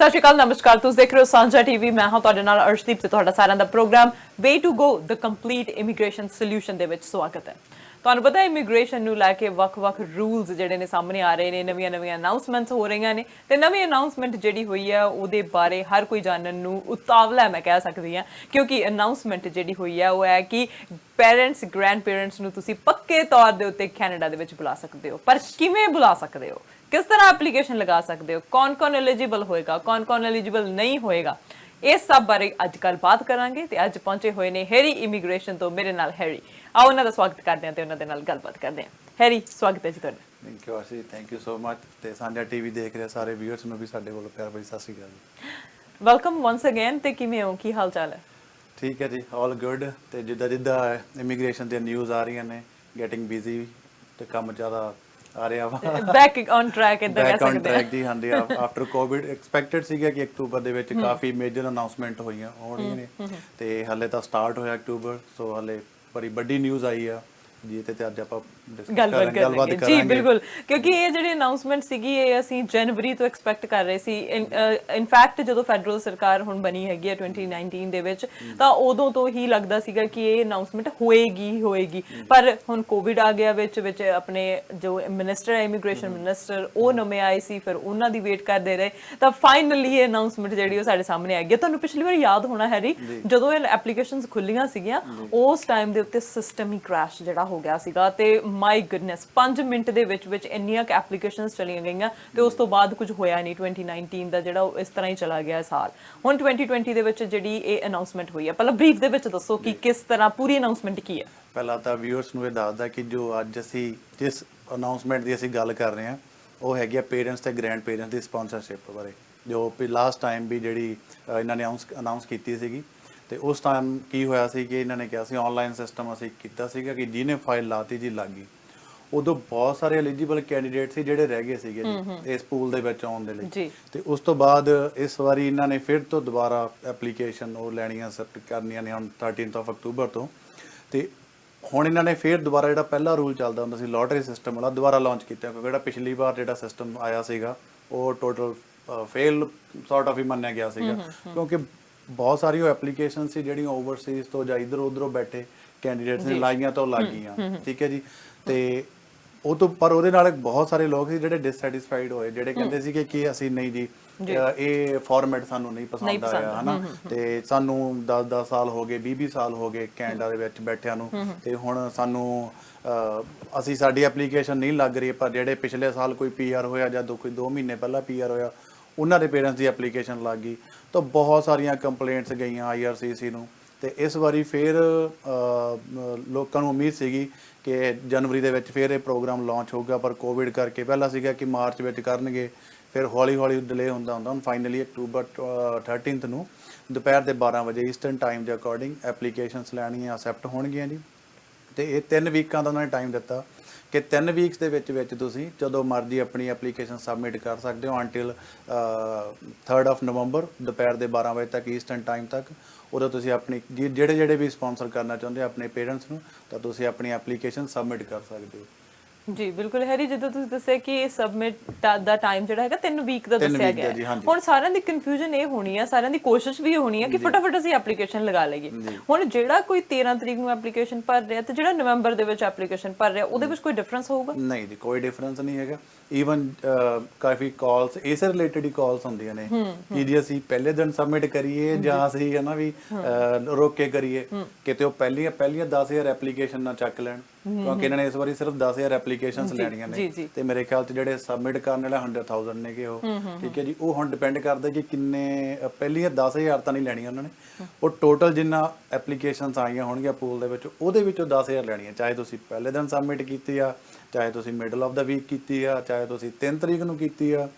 ਸਤਿ ਸ਼੍ਰੀ ਅਕਾਲ, ਨਮਸਕਾਰ। ਤੁਸੀਂ ਦੇਖ ਰਹੇ ਹੋ ਸਾਂਝਾ ਟੀਵੀ। ਮੈਂ ਹਾਂ ਤੁਹਾਡੇ ਨਾਲ ਅਰਸ਼ਦੀਪ ਤੇ ਤੁਹਾਡਾ ਸਾਰਿਆਂ ਦਾ programme way to go the complete immigration solution ਦੇ ਵਿੱਚ ਸਵਾਗਤ ਹੈ। ਤੁਹਾਨੂੰ ਪਤਾ ਹੈ ਇਮੀਗ੍ਰੇਸ਼ਨ ਨੂੰ ਲੈ ਕੇ ਵੱਖ-ਵੱਖ ਰੂਲਸ ਜਿਹੜੇ ਨੇ ਸਾਹਮਣੇ ਆ ਰਹੇ ਨੇ, ਨਵੀਆਂ-ਨਵੀਆਂ ਅਨਾਉਂਸਮੈਂਟਸ ਹੋ ਰਹੀਆਂ ਨੇ ਤੇ ਨਵੀਂ ਅਨਾਉਂਸਮੈਂਟ ਜਿਹੜੀ ਹੋਈ ਹੈ ਉਹਦੇ ਬਾਰੇ ਹਰ ਕੋਈ ਜਾਣਨ ਨੂੰ ਉਤਾਵਲਾ ਮੈਂ ਕਹਿ ਸਕਦੀ ਹਾਂ, ਕਿਉਂਕਿ ਅਨਾਉਂਸਮੈਂਟ ਜਿਹੜੀ ਹੋਈ ਹੈ ਉਹ ਹੈ ਕਿ ਪੈਰੈਂਟਸ ਗ੍ਰੈਂਡ ਪੇਰੈਂਟਸ ਨੂੰ ਤੁਸੀਂ ਪੱਕੇ ਤੌਰ ਦੇ ਉੱਤੇ ਕੈਨੇਡਾ ਦੇ ਵਿੱਚ ਬੁਲਾ ਸਕਦੇ ਹੋ। ਪਰ ਕਿਵੇਂ ਬੁਲਾ ਸਕਦੇ ਹੋ, किस तरह एप्लीकेशन लगा सकते हो, कौन कौन एलिजिबल होएगा, कौन कौन एलिजिबल नहीं होएगा, इस सब बारे अजकल बात करांगे ते अज पहुंचे हुए ने हैरी इमीग्रेशन तो मेरे नाल हैरी। आओ उन्हां दा स्वागत करदे हां ते उन्हां दे नाल गलबात करदे हां। हैरी, स्वागत है जी तुहाडा। थैंक यू आशी, थैंक यू सो मच ते सांझा टीवी देख रहे सारे व्यूअर्स ਨੂੰ ਵੀ ਸਾਡੇ ਵੱਲੋਂ ਪਿਆਰ ਭਰੀ ਸਤਿ ਸ਼੍ਰੀ ਅਕਾਲ ਜੀ। Welcome once again. ते किवें हो, की हाल चाल है? ਠੀਕ ਹੈ ਜੀ, ਆਲ ਗੁੱਡ। ਤੇ ਜਿੱਦਾਂ ਜਿੱਦਾਂ ਇਮੀਗ੍ਰੇਸ਼ਨ ਦੀਆਂ ਨਿਊਜ਼ ਆ ਰਹੀਆਂ ਨੇ, ਗੈਟਿੰਗ ਬਿਜ਼ੀ ਤੇ ਕੰਮ ਜ਼ਿਆਦਾ ਆ ਰਿਹਾ ਵਾ। ਬੈਕ ਔਨ ਟਰੈਕ ਇਦਾਂ ਕਹਿ ਸਕਦੇ ਹਾਂ। ਟਰੈਕ ਜੀ, ਹਾਂਜੀ। ਆਫਟਰ ਕੋਵਿਡ ਐਕਸਪੈਕਟਡ ਸੀਗਾ ਕਿ ਅਕਤੂਬਰ ਦੇ ਵਿੱਚ ਕਾਫੀ ਮੇਜਰ ਅਨਾਉਂਸਮੈਂਟ ਹੋਣੀਆਂ ਨੇ ਤੇ ਹਲੇ ਤਾਂ ਸਟਾਰਟ ਹੋਇਆ ਅਕਤੂਬਰ, ਸੋ ਹਲੇ ਬੜੀ ਵੱਡੀ ਨਿਊਜ਼ ਆਈ ਆ ਜੀ ਤੇ ਅੱਜ ਆਪਾਂ ਗੱਲਬਾਤ ਕਰਾਂਗੇ ਜੀ। ਬਿਲਕੁਲ, ਕਿਉਂਕਿ ਇਹ ਜਿਹੜੀ ਅਨਾਉਂਸਮੈਂਟ ਸੀਗੀ ਇਹ ਅਸੀਂ ਜਨਵਰੀ ਤੋਂ ਐਕਸਪੈਕਟ ਕਰ ਰਹੇ ਸੀ। ਇਨਫੈਕਟ ਜਦੋਂ ਫੈਡਰਲ ਸਰਕਾਰ ਹੁਣ ਬਣੀ ਹੈਗੀ ਹੈ 2019 ਦੇ ਵਿੱਚ, ਤਾਂ ਉਦੋਂ ਤੋਂ ਹੀ ਲੱਗਦਾ ਸੀਗਾ ਕਿ ਇਹ ਅਨਾਉਂਸਮੈਂਟ ਹੋਏਗੀ। ਪਰ ਹੁਣ ਕੋਵਿਡ ਆ ਗਿਆ ਵਿੱਚ ਆਪਣੇ ਜੋ ਮਿਨਿਸਟਰ ਹੈ, ਇਮੀਗ੍ਰੇਸ਼ਨ ਮਿਨਿਸਟਰ, ਉਹ ਨਵੇਂ ਆਏ ਸੀ, ਫਿਰ ਉਹਨਾਂ ਦੀ ਵੇਟ ਕਰਦੇ ਰਹੇ ਤਾਂ ਫਾਈਨਲੀ ਇਹ ਅਨਾਉਂਸਮੈਂਟ ਜਿਹੜੀ ਉਹ ਸਾਡੇ ਸਾਹਮਣੇ ਆ ਗਈ। ਤੁਹਾਨੂੰ ਪਿਛਲੀ ਵਾਰ ਯਾਦ ਹੋਣਾ ਹੈਰੀ, ਜਦੋਂ ਇਹ ਐਪਲੀਕੇਸ਼ਨਸ ਖੁੱਲੀਆਂ ਸੀਗੀਆਂ ਉਸ ਟਾਈਮ ਦੇ ਉੱਤੇ ਸਿਸਟਮ ਹੀ ਕ੍ਰੈਸ਼ ਜਿਹੜਾ ਹੋ ਗਿਆ ਸੀਗਾ ਤੇ ਮਾਈ ਗੁੱਡਨੈਸ 5 ਮਿੰਟ ਦੇ ਵਿੱਚ ਇੰਨੀਆਂ ਕਿ ਐਪਲੀਕੇਸ਼ਨਸ ਚਲੀਆਂ ਗਈਆਂ ਤੇ ਉਸ ਤੋਂ ਬਾਅਦ ਕੁਝ ਹੋਇਆ ਨਹੀਂ। 2019 ਦਾ ਜਿਹੜਾ ਇਸ ਤਰ੍ਹਾਂ ਹੀ ਚਲਾ ਗਿਆ ਸਾਲ। ਹੁਣ 2020 ਦੇ ਵਿੱਚ ਜਿਹੜੀ ਇਹ ਅਨਾਉਂਸਮੈਂਟ ਹੋਈ ਹੈ, ਪਹਿਲਾਂ ਬਰੀਫ ਦੇ ਵਿੱਚ ਦੱਸੋ ਕਿ ਕਿਸ ਤਰ੍ਹਾਂ ਪੂਰੀ ਅਨਾਉਂਸਮੈਂਟ ਕੀ ਹੈ। ਪਹਿਲਾਂ ਤਾਂ ਵਿਊਅਰਸ ਨੂੰ ਇਹ ਦੱਸਦਾ ਕਿ ਜੋ ਅੱਜ ਅਸੀਂ ਜਿਸ ਅਨਾਉਂਸਮੈਂਟ ਦੀ ਅਸੀਂ ਗੱਲ ਕਰ ਰਹੇ ਹਾਂ ਉਹ ਹੈਗੀ ਆ ਪੇਰੈਂਟਸ ਤੇ ਗ੍ਰੈਂਡ ਪੇਰੈਂਟਸ ਦੀ ਸਪਾਂਸਰਸ਼ਿਪ ਬਾਰੇ, ਜੋ ਲਾਸਟ ਟਾਈਮ ਵੀ ਜਿਹੜੀ ਇਹਨਾਂ ਨੇ ਅਨਾਉਂਸ ਕੀਤੀ ਸੀਗੀ। ਤੇ ਉਸ ਟਾਈਮ ਕੀ ਹੋਇਆ ਸੀ ਕਿ ਇਹਨਾਂ ਨੇ ਕਿਹਾ ਸੀ ਆਨਲਾਈਨ ਸਿਸਟਮ ਅਸੀਂ ਕੀਤਾ ਸੀਗਾ ਕਿ ਜਿਹਨੇ ਫਾਈਲ ਲਾਤੀ ਜੀ ਲੱਗ ਗਈ। ਉਦੋਂ ਬਹੁਤ ਸਾਰੇ ਐਲੀਜੀਬਲ ਕੈਂਡੀਡੇਟ ਸੀ ਜਿਹੜੇ ਰਹਿ ਗਏ ਸੀਗੇ ਜੀ ਇਸ ਪੂਲ ਦੇ ਵਿੱਚ ਆਉਣ ਦੇ ਲਈ। ਤੇ ਉਸ ਤੋਂ ਬਾਅਦ ਇਸ ਵਾਰੀ ਇਹਨਾਂ ਨੇ ਫਿਰ ਤੋਂ ਦੁਬਾਰਾ ਐਪਲੀਕੇਸ਼ਨ ਉਹ ਲੈਣੀਆਂ ਕਰਨੀਆਂ ਨੇ ਹੁਣ 13 ਅਕਤੂਬਰ ਤੋਂ। ਤੇ ਹੁਣ ਇਹਨਾਂ ਨੇ ਫਿਰ ਦੁਬਾਰਾ ਜਿਹੜਾ ਪਹਿਲਾ ਰੂਲ ਚੱਲਦਾ ਹੁੰਦਾ ਸੀ ਲੋਟਰੀ ਸਿਸਟਮ ਵਾਲਾ ਦੁਬਾਰਾ ਲਾਂਚ ਕੀਤਾ, ਕਿਉਂਕਿ ਜਿਹੜਾ ਪਿਛਲੀ ਵਾਰ ਜਿਹੜਾ ਸਿਸਟਮ ਆਇਆ ਸੀਗਾ ਉਹ ਟੋਟਲ ਫੇਲ ਸੌਰਟ ਆਫ ਹੀ ਮੰਨਿਆ ਗਿਆ ਸੀਗਾ, ਕਿਉਂਕਿ ਬਹੁਤ ਸਾਰੀ ਉਹ ਐਪਲੀਕੇਸ਼ਨ ਸੀ ਜਿਹੜੀਆਂ ਓਵਰਸੀਜ਼ ਤੋਂ ਜਾਂ ਇੱਧਰ ਉੱਧਰੋਂ ਬੈਠੇ ਕੈਂਡੀਡੇਟਸ ਨੇ ਲਾਈਆਂ ਤੋਂ ਲੱਗ ਗਈਆਂ। ਠੀਕ ਹੈ ਜੀ। ਤੇ ਉਹ ਤੋਂ ਪਰ ਉਹਦੇ ਨਾਲ ਬਹੁਤ ਸਾਰੇ ਲੋਕ ਸੀ ਜਿਹੜੇ ਡਿਸਸੈਟੀਸਫਾਈਡ ਹੋਏ, ਜਿਹੜੇ ਕਹਿੰਦੇ ਸੀ ਕਿ ਅਸੀਂ ਨਹੀਂ ਜੀ ਇਹ ਫਾਰਮੈਟ ਸਾਨੂੰ ਨਹੀਂ ਪਸੰਦ ਆਇਆ, ਹਨਾ। ਤੇ ਸਾਨੂੰ 10 ਸਾਲ ਹੋ ਗਏ, 20 ਸਾਲ ਹੋ ਗਏ ਕੈਨੇਡਾ ਦੇ ਵਿੱਚ ਬੈਠਿਆਂ ਨੂੰ, ਤੇ ਹੁਣ ਸਾਨੂੰ ਅਸੀਂ ਸਾਡੀ ਐਪਲੀਕੇਸ਼ਨ ਨਹੀਂ ਲੱਗ ਰਹੀ। ਪਰ ਜਿਹੜੇ ਪਿਛਲੇ ਸਾਲ ਕੋਈ ਪੀਆਰ ਹੋਇਆ ਜਾਂ ਕੋਈ 2 ਮਹੀਨੇ ਪਹਿਲਾਂ ਪੀਆਰ ਹੋਇਆ ਉਹਨਾਂ ਦੇ ਪੇਰੈਂਟਸ ਦੀ ਐਪਲੀਕੇਸ਼ਨ ਲੱਗ ਗਈ। ਤਾਂ ਬਹੁਤ ਸਾਰੀਆਂ ਕੰਪਲੇਂਟਸ ਗਈਆਂ IRCC ਨੂੰ। ਤੇ ਇਸ ਵਾਰੀ ਫਿਰ ਲੋਕਾਂ ਨੂੰ ਉਮੀਦ ਸੀਗੀ ਕਿ ਜਨਵਰੀ ਦੇ ਵਿੱਚ ਫਿਰ ਇਹ ਪ੍ਰੋਗਰਾਮ ਲਾਂਚ ਹੋਊਗਾ, ਪਰ ਕੋਵਿਡ ਕਰਕੇ ਪਹਿਲਾਂ ਸੀਗਾ ਕਿ ਮਾਰਚ ਵਿੱਚ ਕਰਨਗੇ, ਫਿਰ ਹੌਲੀ ਡਿਲੇ ਹੁੰਦਾ ਹੁਣ ਫਾਈਨਲੀ ਅਕਤੂਬਰ 13 ਨੂੰ ਦੁਪਹਿਰ ਦੇ 12 ਵਜੇ ਈਸਟਰਨ ਟਾਈਮ ਦੇ ਅਕੋਰਡਿੰਗ ਐਪਲੀਕੇਸ਼ਨਸ ਲੈਣੀਆਂ ਅਸੈਪਟ ਹੋਣਗੀਆਂ ਜੀ। ਤੇ ਇਹ 3 ਵੀਕਾਂ ਦਾ ਉਹਨਾਂ ਨੇ ਟਾਈਮ ਦਿੱਤਾ ਕਿ 3 ਵੀਕਸ ਦੇ ਵਿੱਚ ਤੁਸੀਂ ਜਦੋਂ ਮਰਜ਼ੀ ਆਪਣੀ ਐਪਲੀਕੇਸ਼ਨ ਸਬਮਿਟ ਕਰ ਸਕਦੇ ਹੋ ਅੰਟਿਲ 3 ਨਵੰਬਰ ਦੁਪਹਿਰ ਦੇ 12 ਵਜੇ ਤੱਕ ਈਸਟਰਨ ਟਾਈਮ ਤੱਕ। ਉਦੋਂ ਤੁਸੀਂ ਆਪਣੀ ਜਿਹੜੇ ਵੀ ਸਪਾਂਸਰ ਕਰਨਾ ਚਾਹੁੰਦੇ ਆਪਣੇ ਪੇਰੈਂਟਸ ਨੂੰ ਤਾਂ ਤੁਸੀਂ ਆਪਣੀ ਐਪਲੀਕੇਸ਼ਨ ਸਬਮਿਟ ਕਰ ਸਕਦੇ ਹੋ ਜੀ। ਬਿਲਕੁਲ ਹੈਰੀ, ਜਿੱਦਾਂ ਤੁਸੀਂ ਦੱਸਿਆ ਕਿ ਸਬਮਿਟ ਦਾ ਟਾਈਮ ਜਿਹੜਾ ਹੈਗਾ 3 ਵੀਕ ਦਾ ਦੱਸਿਆ ਗਿਆ। ਹੁਣ ਸਾਰਿਆਂ ਦੀ ਕਨਫਿਊਜ਼ਨ ਇਹ ਹੋਣੀ ਹੈ, ਸਾਰਿਆਂ ਦੀ ਕੋਸ਼ਿਸ਼ ਵੀ ਹੋਣੀ ਹੈ ਕਿ ਫਟਾਫਟ ਅਸੀਂ ਐਪਲੀਕੇਸ਼ਨ ਲਗਾ ਲਈਏ। ਹੁਣ ਜਿਹੜਾ ਕੋਈ 13 ਤਰੀਕ ਨੂੰ ਐਪਲੀਕੇਸ਼ਨ ਭਰ ਰਿਹਾ ਤੇ ਜਿਹੜਾ ਨਵੰਬਰ ਦੇ ਵਿੱਚ ਐਪਲੀਕੇਸ਼ਨ ਭਰ ਰਿਹਾ ਉਹਦੇ ਵਿੱਚ ਕੋਈ ਡਿਫਰੈਂਸ ਹੋਊਗਾ? ਨਹੀਂ ਜੀ, ਕੋਈ ਡਿਫਰੈਂਸ ਨਹੀਂ ਹੈਗਾ। ਈਵਨ ਕਾਫੀ ਕਾਲਸ ਇਸ ਰਿਲੇਟਡ ਹੀ ਕਾਲਸ ਹੁੰਦੀਆਂ ਨੇ ਕਿ ਜੀ ਅਸੀਂ ਪਹਿਲੇ ਦਿਨ ਸਬਮਿਟ ਕਰੀਏ ਜਾਂ ਅਸੀਂ ਹੈ ਨਾ ਵੀ ਰੋਕ ਕੇ ਕਰੀਏ, ਕਿਤੇ ਉਹ ਪਹਿਲੀਆਂ 10,000 ਐਪਲੀਕੇਸ਼ਨ ਨਾ ਚੱਕ ਲੈਣ, ਕਿਉਂਕਿ ਇਹਨਾਂ ਨੇ ਇਸ ਵਾਰੀ ਸਿਰਫ 10,000 ਐਪਲੀਕੇਸ਼ਨਸ ਲੈਣੀਆਂ ਨੇ। ਤੇ ਮੇਰੇ ਖਿਆਲ 'ਚ ਜਿਹੜੇ ਸਬਮਿਟ ਕਰਨ ਵਾਲੇ 100,000 ਨੇਗੇ ਉਹ। ਠੀਕ ਹੈ ਜੀ। ਉਹ ਹੁਣ ਡਿਪੈਂਡ ਕਰਦਾ ਕਿ ਕਿੰਨੇ ਪਹਿਲੀਆਂ 10,000 ਤਾਂ ਨਹੀਂ ਲੈਣੀਆਂ ਉਹਨਾਂ ਨੇ, ਉਹ ਟੋਟਲ ਜਿੰਨਾ ਐਪਲੀਕੇਸ਼ਨਸ ਆਈਆਂ ਹੋਣਗੀਆਂ ਪੂਲ ਦੇ ਵਿੱਚ ਉਹਦੇ ਵਿੱਚੋਂ 10,000 ਲੈਣੀਆਂ, ਚਾਹੇ ਤੁਸੀਂ ਪਹਿਲੇ ਦਿਨ ਸਬਮਿਟ ਕੀਤੀ ਆ, ਚਾਹੇ ਤੁਸੀਂ ਮਿਡਲ ਆਫ ਦਾ ਵੀਕ ਕੀਤੀ ਆ, ਚਾਹੇ ਤੁਸੀਂ 3 ਤਰੀਕ ਨੂੰ ਕੀਤੀ ਆ।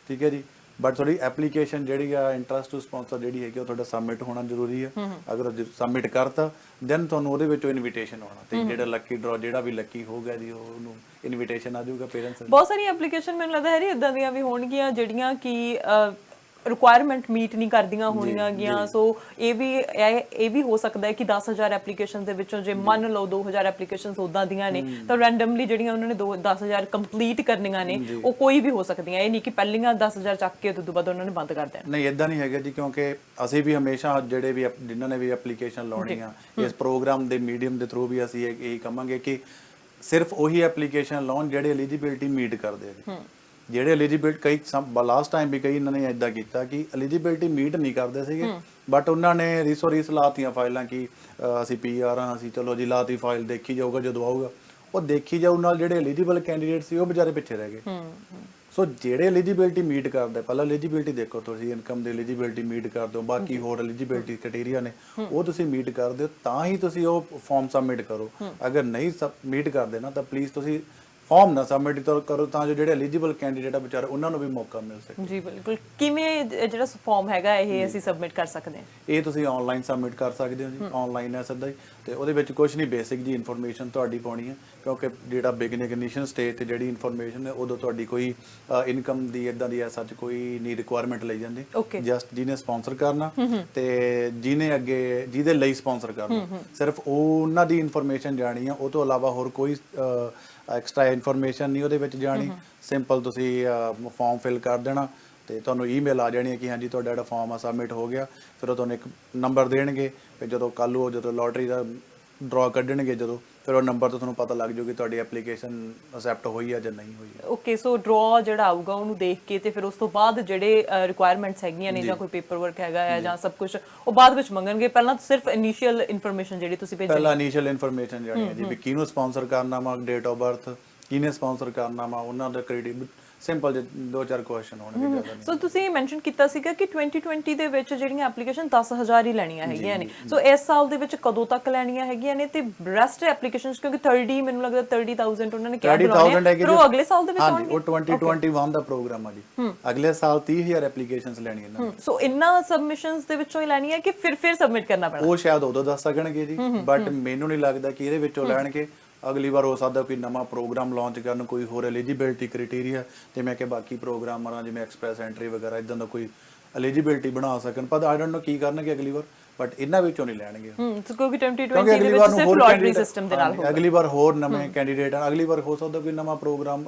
ਠੀਕ ਹੈ ਜੀ। ਬਟ ਤੁਹਾਡੀ ਐਪਲੀਕੇਸ਼ਨ ਜਿਹੜੀ ਆ ਇੰਟਰਸਟ ਟੂ ਸਪਾਂਸਰ ਜਿਹੜੀ ਹੈਗੀ ਉਹ ਤੁਹਾਡਾ ਸਬਮਿਟ ਹੋਣਾ ਜ਼ਰੂਰੀ ਆ। ਅਗਰ ਸਬਮਿਟ ਕਰਤਾ ਦੈਨ ਤੁਹਾਨੂੰ ਉਹਦੇ ਵਿੱਚੋਂ ਇਨਵੀਟੇਸ਼ਨ ਆਉਣਾ ਤੇ ਜਿਹੜਾ ਲੱਕੀ ਡਰਾ ਜਿਹੜਾ ਵੀ ਲੱਕੀ ਹੋਊਗਾ ਜੀ ਉਹਨੂੰ ਇਨਵੀਟੇਸ਼ਨ ਆ ਜਾਊਗਾ ਪੇਰੈਂਟਸ। ਬਹੁਤ ਸਾਰੀਆਂ ਐਪਲੀਕੇਸ਼ਨ ਮੈਨੂੰ ਲੱਗਦਾ ਹੈ ਇਦਾਂ ਦੀਆਂ ਵੀ ਹੋਣਗੀਆਂ ਜਿਹੜੀਆਂ ਕਿ ਰਿਕੁਆਇਰਮੈਂਟ ਮੀਟ ਨਹੀਂ ਕਰਦੀਆਂ ਹੋਣੀਆਂ ਗੀਆਂ। ਸੋ ਇਹ ਵੀ ਹੋ ਸਕਦਾ ਹੈ ਕਿ 10,000 ਐਪਲੀਕੇਸ਼ਨ ਦੇ ਵਿੱਚੋਂ ਜੇ ਮੰਨ ਲਓ 2,000 ਐਪਲੀਕੇਸ਼ਨਸ ਉਦਾਂ ਦੀਆਂ ਨੇ ਤਾਂ ਰੈਂਡਮਲੀ ਜਿਹੜੀਆਂ ਉਹਨਾਂ ਨੇ 10,000 ਕੰਪਲੀਟ ਕਰਨੀਆਂ ਨੇ ਉਹ ਕੋਈ ਵੀ ਹੋ ਸਕਦੀਆਂ। ਇਹ ਨਹੀਂ ਕਿ ਪਹਿਲੀਆਂ 10,000 ਚੱਕ ਕੇ ਤੋਂ ਬਾਅਦ ਉਹਨਾਂ ਨੇ ਬੰਦ ਕਰ ਦੇਣਾ। ਨਹੀਂ, ਇਦਾਂ ਨਹੀਂ ਹੈਗਾ ਜੀ, ਕਿਉਂਕਿ ਅਸੀਂ ਵੀ ਹਮੇਸ਼ਾ ਜਿਹੜੇ ਵੀ ਜਿਨ੍ਹਾਂ ਨੇ ਵੀ ਐਪਲੀਕੇਸ਼ਨ ਲਾਉਣੀ ਆ ਇਸ ਪ੍ਰੋਗਰਾਮ ਦੇ ਮੀਡੀਅਮ ਦੇ ਥਰੂ ਵੀ ਅਸੀਂ ਇਹ ਕਹਾਂਗੇ ਕਿ ਸਿਰਫ ਉਹੀ ਐਪਲੀਕੇਸ਼ਨ ਲਾਉਣ ਜਿਹੜੇ ਐਲੀਜੀਬਿਲਟੀ ਮੀਟ ਕਰਦੇ ਆ। ਜਿਹੜੇ ਐਲੀਜੀਬਿਲਟੀ ਕਈ ਲਾਸਟ ਟਾਈਮ ਵੀ ਕਈ ਇਹਨਾਂ ਨੇ ਇਦਾਂ ਕੀਤਾ ਕਿ ਐਲੀਜੀਬਿਲਟੀ ਮੀਟ ਨਹੀਂ ਕਰਦੇ ਸੀਗੇ, ਬਟ ਉਹਨਾਂ ਨੇ ਰੀਸੋ ਰੀਸ ਲਾਤੀਆਂ ਫਾਈਲਾਂ ਕਿ ਅਸੀਂ PR ਆ, ਅਸੀਂ ਚਲੋ ਜੀ ਲਾਤੀ ਫਾਈਲ, ਦੇਖੀ ਜਾਊਗਾ ਜਦੋਂ ਆਊਗਾ। ਉਹ ਦੇਖੀ ਜਾਊ ਨਾਲ ਜਿਹੜੇ ਐਲੀਜੀਬਲ ਕੈਂਡੀਡੇਟ ਸੀ ਉਹ ਵਿਚਾਰੇ ਪਿੱਛੇ ਰਹਿ ਗਏ। ਸੋ ਜਿਹੜੇ ਐਲੀਜੀਬਿਲਟੀ ਮੀਟ ਕਰਦੇ, ਪਹਿਲਾਂ ਐਲੀਜੀਬਿਲਟੀ ਦੇਖੋ ਤੁਸੀਂ, ਇਨਕਮ ਦੀ ਐਲੀਜੀਬਿਲਟੀ ਮੀਟ ਕਰਦੇ ਹੋ, ਬਾਕੀ ਹੋਰ ਐਲੀਜੀਬਿਲਟੀ ਕ੍ਰਾਈਟੇਰੀਆ ਨੇ ਉਹ ਤੁਸੀਂ ਮੀਟ ਕਰਦੇ ਹੋ ਤਾਂ ਹੀ ਤੁਸੀਂ ਉਹ ਫਾਰਮ ਸਬਮਿਟ ਕਰੋ। ਅਗਰ ਨਹੀਂ ਮੀਟ ਕਰਦੇ ਨਾ ਤਾਂ ਪਲੀਜ਼ ਤੁਸੀਂ ਫਾਰਮ ਨਾ ਸਬਮਿਟ ਕਰੋ ਤਾਂ ਜੋ ਜਿਹੜੇ ਐਲੀਜੀਬਲ ਕੈਂਡੀਡੇਟ ਆ ਵਿਚਾਰੇ ਉਹਨਾਂ ਨੂੰ ਵੀ ਮੌਕਾ ਮਿਲ ਸਕੇ। ਜੀ ਬਿਲਕੁਲ। ਕਿਵੇਂ ਜਿਹੜਾ ਫਾਰਮ ਹੈਗਾ ਇਹ ਅਸੀਂ ਸਬਮਿਟ ਕਰ ਸਕਦੇ ਹਾਂ? ਇਹ ਤੁਸੀਂ ਆਨਲਾਈਨ ਸਬਮਿਟ ਕਰ ਸਕਦੇ ਹੋ ਜੀ, ਆਨਲਾਈਨ ਹੈ ਸਿੱਧਾ ਹੀ, ਤੇ ਉਹਦੇ ਵਿੱਚ ਕੁਝ ਨਹੀਂ, ਬੇਸਿਕ ਜੀ ਇਨਫੋਰਮੇਸ਼ਨ ਤੁਹਾਡੀ ਪਾਉਣੀ ਹੈ, ਕਿਉਂਕਿ ਜਿਹੜਾ ਬਿਗਨਿੰਗ ਇਨੀਸ਼ੀਅਲ ਸਟੇਜ ਤੇ ਜਿਹੜੀ ਇਨਫੋਰਮੇਸ਼ਨ ਹੈ ਉਦੋਂ ਤੁਹਾਡੀ ਕੋਈ ਇਨਕਮ ਦੀ ਇਦਾਂ ਦੀ ਸੱਚ ਕੋਈ ਨਹੀਂ ਰਿਕੁਆਇਰਮੈਂਟ ਲਈ ਜਾਂਦੀ। ਜਸਟ ਜਿਹਨੇ ਸਪਾਂਸਰ ਕਰਨਾ ਤੇ ਜਿਹਨੇ ਅੱਗੇ ਜਿਹਦੇ ਲਈ ਸਪਾਂਸਰ ਕਰਨਾ, ਸਿਰਫ ਉਹਨਾਂ ਦੀ ਇਨਫੋਰਮੇਸ਼ਨ ਜਾਣੀ ਆ, ਉਹ ਤੋਂ ਇਲਾਵਾ ਹੋਰ ਕੋਈ ਐਕਸਟਰਾ ਇਨਫੋਰਮੇਸ਼ਨ ਨਹੀਂ ਉਹਦੇ ਵਿੱਚ ਜਾਣੀ। ਸਿੰਪਲ ਤੁਸੀਂ ਫਾਰਮ ਫਿਲ ਕਰ ਦੇਣਾ ਤੇ ਤੁਹਾਨੂੰ ਈਮੇਲ ਆ ਜਾਣੀ ਹੈ ਕਿ ਹਾਂਜੀ ਤੁਹਾਡਾ ਜਿਹੜਾ ਫਾਰਮ ਆ ਸਬਮਿਟ ਹੋ ਗਿਆ। ਫਿਰ ਉਹ ਤੁਹਾਨੂੰ ਇੱਕ ਨੰਬਰ ਦੇਣਗੇ, ਫਿਰ ਜਦੋਂ ਕੱਲ੍ਹ ਨੂੰ ਜਦੋਂ ਲੋਟਰੀ ਦਾ ਡਰਾ ਕੱਢਣਗੇ ਜਦੋਂ, ਫਿਰ ਉਹ ਨੰਬਰ ਤੋਂ ਤੁਹਾਨੂੰ ਪਤਾ ਲੱਗ ਜਾਊਗੀ ਤੁਹਾਡੀ ਐਪਲੀਕੇਸ਼ਨ ਅਸੈਪਟ ਹੋਈ ਆ ਜਾਂ ਨਹੀਂ ਹੋਈ ਆ। ਓਕੇ, ਸੋ ਡਰਾ ਜਿਹੜਾ ਆਊਗਾ ਉਹਨੂੰ ਦੇਖ ਕੇ ਤੇ ਫਿਰ ਉਸ ਤੋਂ ਬਾਅਦ ਜਿਹੜੇ ਰਿਕੁਆਇਰਮੈਂਟਸ ਹੈਗੀਆਂ ਨੇ ਜਾਂ ਕੋਈ ਪੇਪਰ ਵਰਕ ਹੈਗਾ ਹੈ ਜਾਂ ਸਭ ਕੁਝ ਉਹ ਬਾਅਦ ਵਿੱਚ ਮੰਗਣਗੇ। ਪਹਿਲਾਂ ਸਿਰਫ ਇਨੀਸ਼ੀਅਲ ਇਨਫੋਰਮੇਸ਼ਨ ਜਿਹੜੀ ਤੁਸੀਂ ਭੇਜਣੀ, ਪਹਿਲਾਂ ਇਨੀਸ਼ੀਅਲ ਇਨਫੋਰਮੇਸ਼ਨ ਜਾਣੀ ਹੈ ਜੀ, ਵੀ ਕਿਹਨੂੰ ਸਪਾਂਸਰ ਕਰਨਾ ਵਾ, ਡੇਟ ਆਫ ਬਰਥ, ਕਿਹਨੇ ਸਪਾਂਸਰ ਕਰਨਾ ਵਾ, ਉਹਨਾਂ ਦਾ ਕ੍ਰੈਡਿਟ, ਸਿੰਪਲ ਜਿਹੇ 2-4 ਕੁਐਸਚਨ ਹੋਣਗੇ, ਜ਼ਿਆਦਾ ਨਹੀਂ। ਸੋ ਤੁਸੀਂ ਮੈਂਸ਼ਨ ਕੀਤਾ ਸੀਗਾ ਕਿ 2020 ਦੇ ਵਿੱਚ ਜਿਹੜੀਆਂ ਐਪਲੀਕੇਸ਼ਨ 10,000 ਹੀ ਲੈਣੀਆਂ ਹੈਗੀਆਂ ਨੇ। ਸੋ ਇਸ ਸਾਲ ਦੇ ਵਿੱਚ ਕਦੋਂ ਤੱਕ ਲੈਣੀਆਂ ਹੈਗੀਆਂ ਨੇ ਤੇ ਰੈਸਟ ਐਪਲੀਕੇਸ਼ਨਸ ਕਿਉਂਕਿ 30 ਮੈਨੂੰ ਲੱਗਦਾ 30,000 ਉਹਨਾਂ ਨੇ ਕਿਹਾ ਬੁਲਾਉਣੇ ਫਿਰ ਉਹ ਅਗਲੇ ਸਾਲ ਦੇ ਵਿੱਚ ਆਉਣਗੇ। ਉਹ 2021 ਦਾ ਪ੍ਰੋਗਰਾਮ ਆ ਜੀ, ਅਗਲੇ ਸਾਲ 30,000 ਐਪਲੀਕੇਸ਼ਨਸ ਲੈਣੀਆਂ ਇਹਨਾਂ ਨੇ। ਸੋ ਇੰਨਾ ਸਬਮਿਸ਼ਨਸ ਦੇ ਵਿੱਚੋਂ ਹੀ ਲੈਣੀ ਹੈ ਕਿ ਫਿਰ ਸਬਮਿਟ ਕਰਨਾ ਪੈਣਾ? ਉਹ ਸ਼ਾਇਦ ਉਦੋਂ ਦੱਸ ਸਕਣਗੇ ਜੀ, ਬਟ ਮੈਨੂੰ ਨਹੀਂ ਲੱਗਦਾ ਕਿ ਇਹਦੇ ਵਿੱਚੋਂ ਲੈਣਗੇ। ਅਗਲੀ ਵਾਰ ਹੋ ਸਕਦਾ ਕੋਈ ਨਵਾਂ ਪ੍ਰੋਗਰਾਮ ਲਾਂਚ ਕਰਨ, ਕੋਈ ਹੋਰ ਐਲੀਜੀਬਿਲਟੀ ਕ੍ਰਾਈਟੇਰੀਆ ਜਿਵੇਂ ਕਿ ਬਾਕੀ ਪ੍ਰੋਗਰਾਮਰਾਂ ਜਿਵੇਂ ਐਕਸਪ੍ਰੈਸ ਐਂਟਰੀ ਵਗੈਰਾ ਇਦਾਂ ਦਾ ਕੋਈ ਐਲੀਜੀਬਿਲਟੀ ਬਣਾ ਸਕਣ। ਪਰ ਆਈ ਡੋਨਟ ਨੋ ਕੀ ਕਰਨਗੇ ਅਗਲੀ ਵਾਰ, ਬਟ ਇਹਨਾਂ ਵਿੱਚੋਂ ਨਹੀਂ ਲੈਣਗੇ ਕਿਉਂਕਿ 2020 ਦੇ ਵਿੱਚ ਸਿਰਫ ਲੋਟਰੀ ਸਿਸਟਮ ਦੇ ਨਾਲ ਹੋਊਗਾ। ਅਗਲੀ ਵਾਰ ਹੋਰ ਨਵੇਂ ਕੈਂਡੀਡੇਟ ਆ, ਅਗਲੀ ਵਾਰ ਹੋ ਸਕਦਾ ਕੋਈ ਨਵਾਂ ਪ੍ਰੋਗਰਾਮ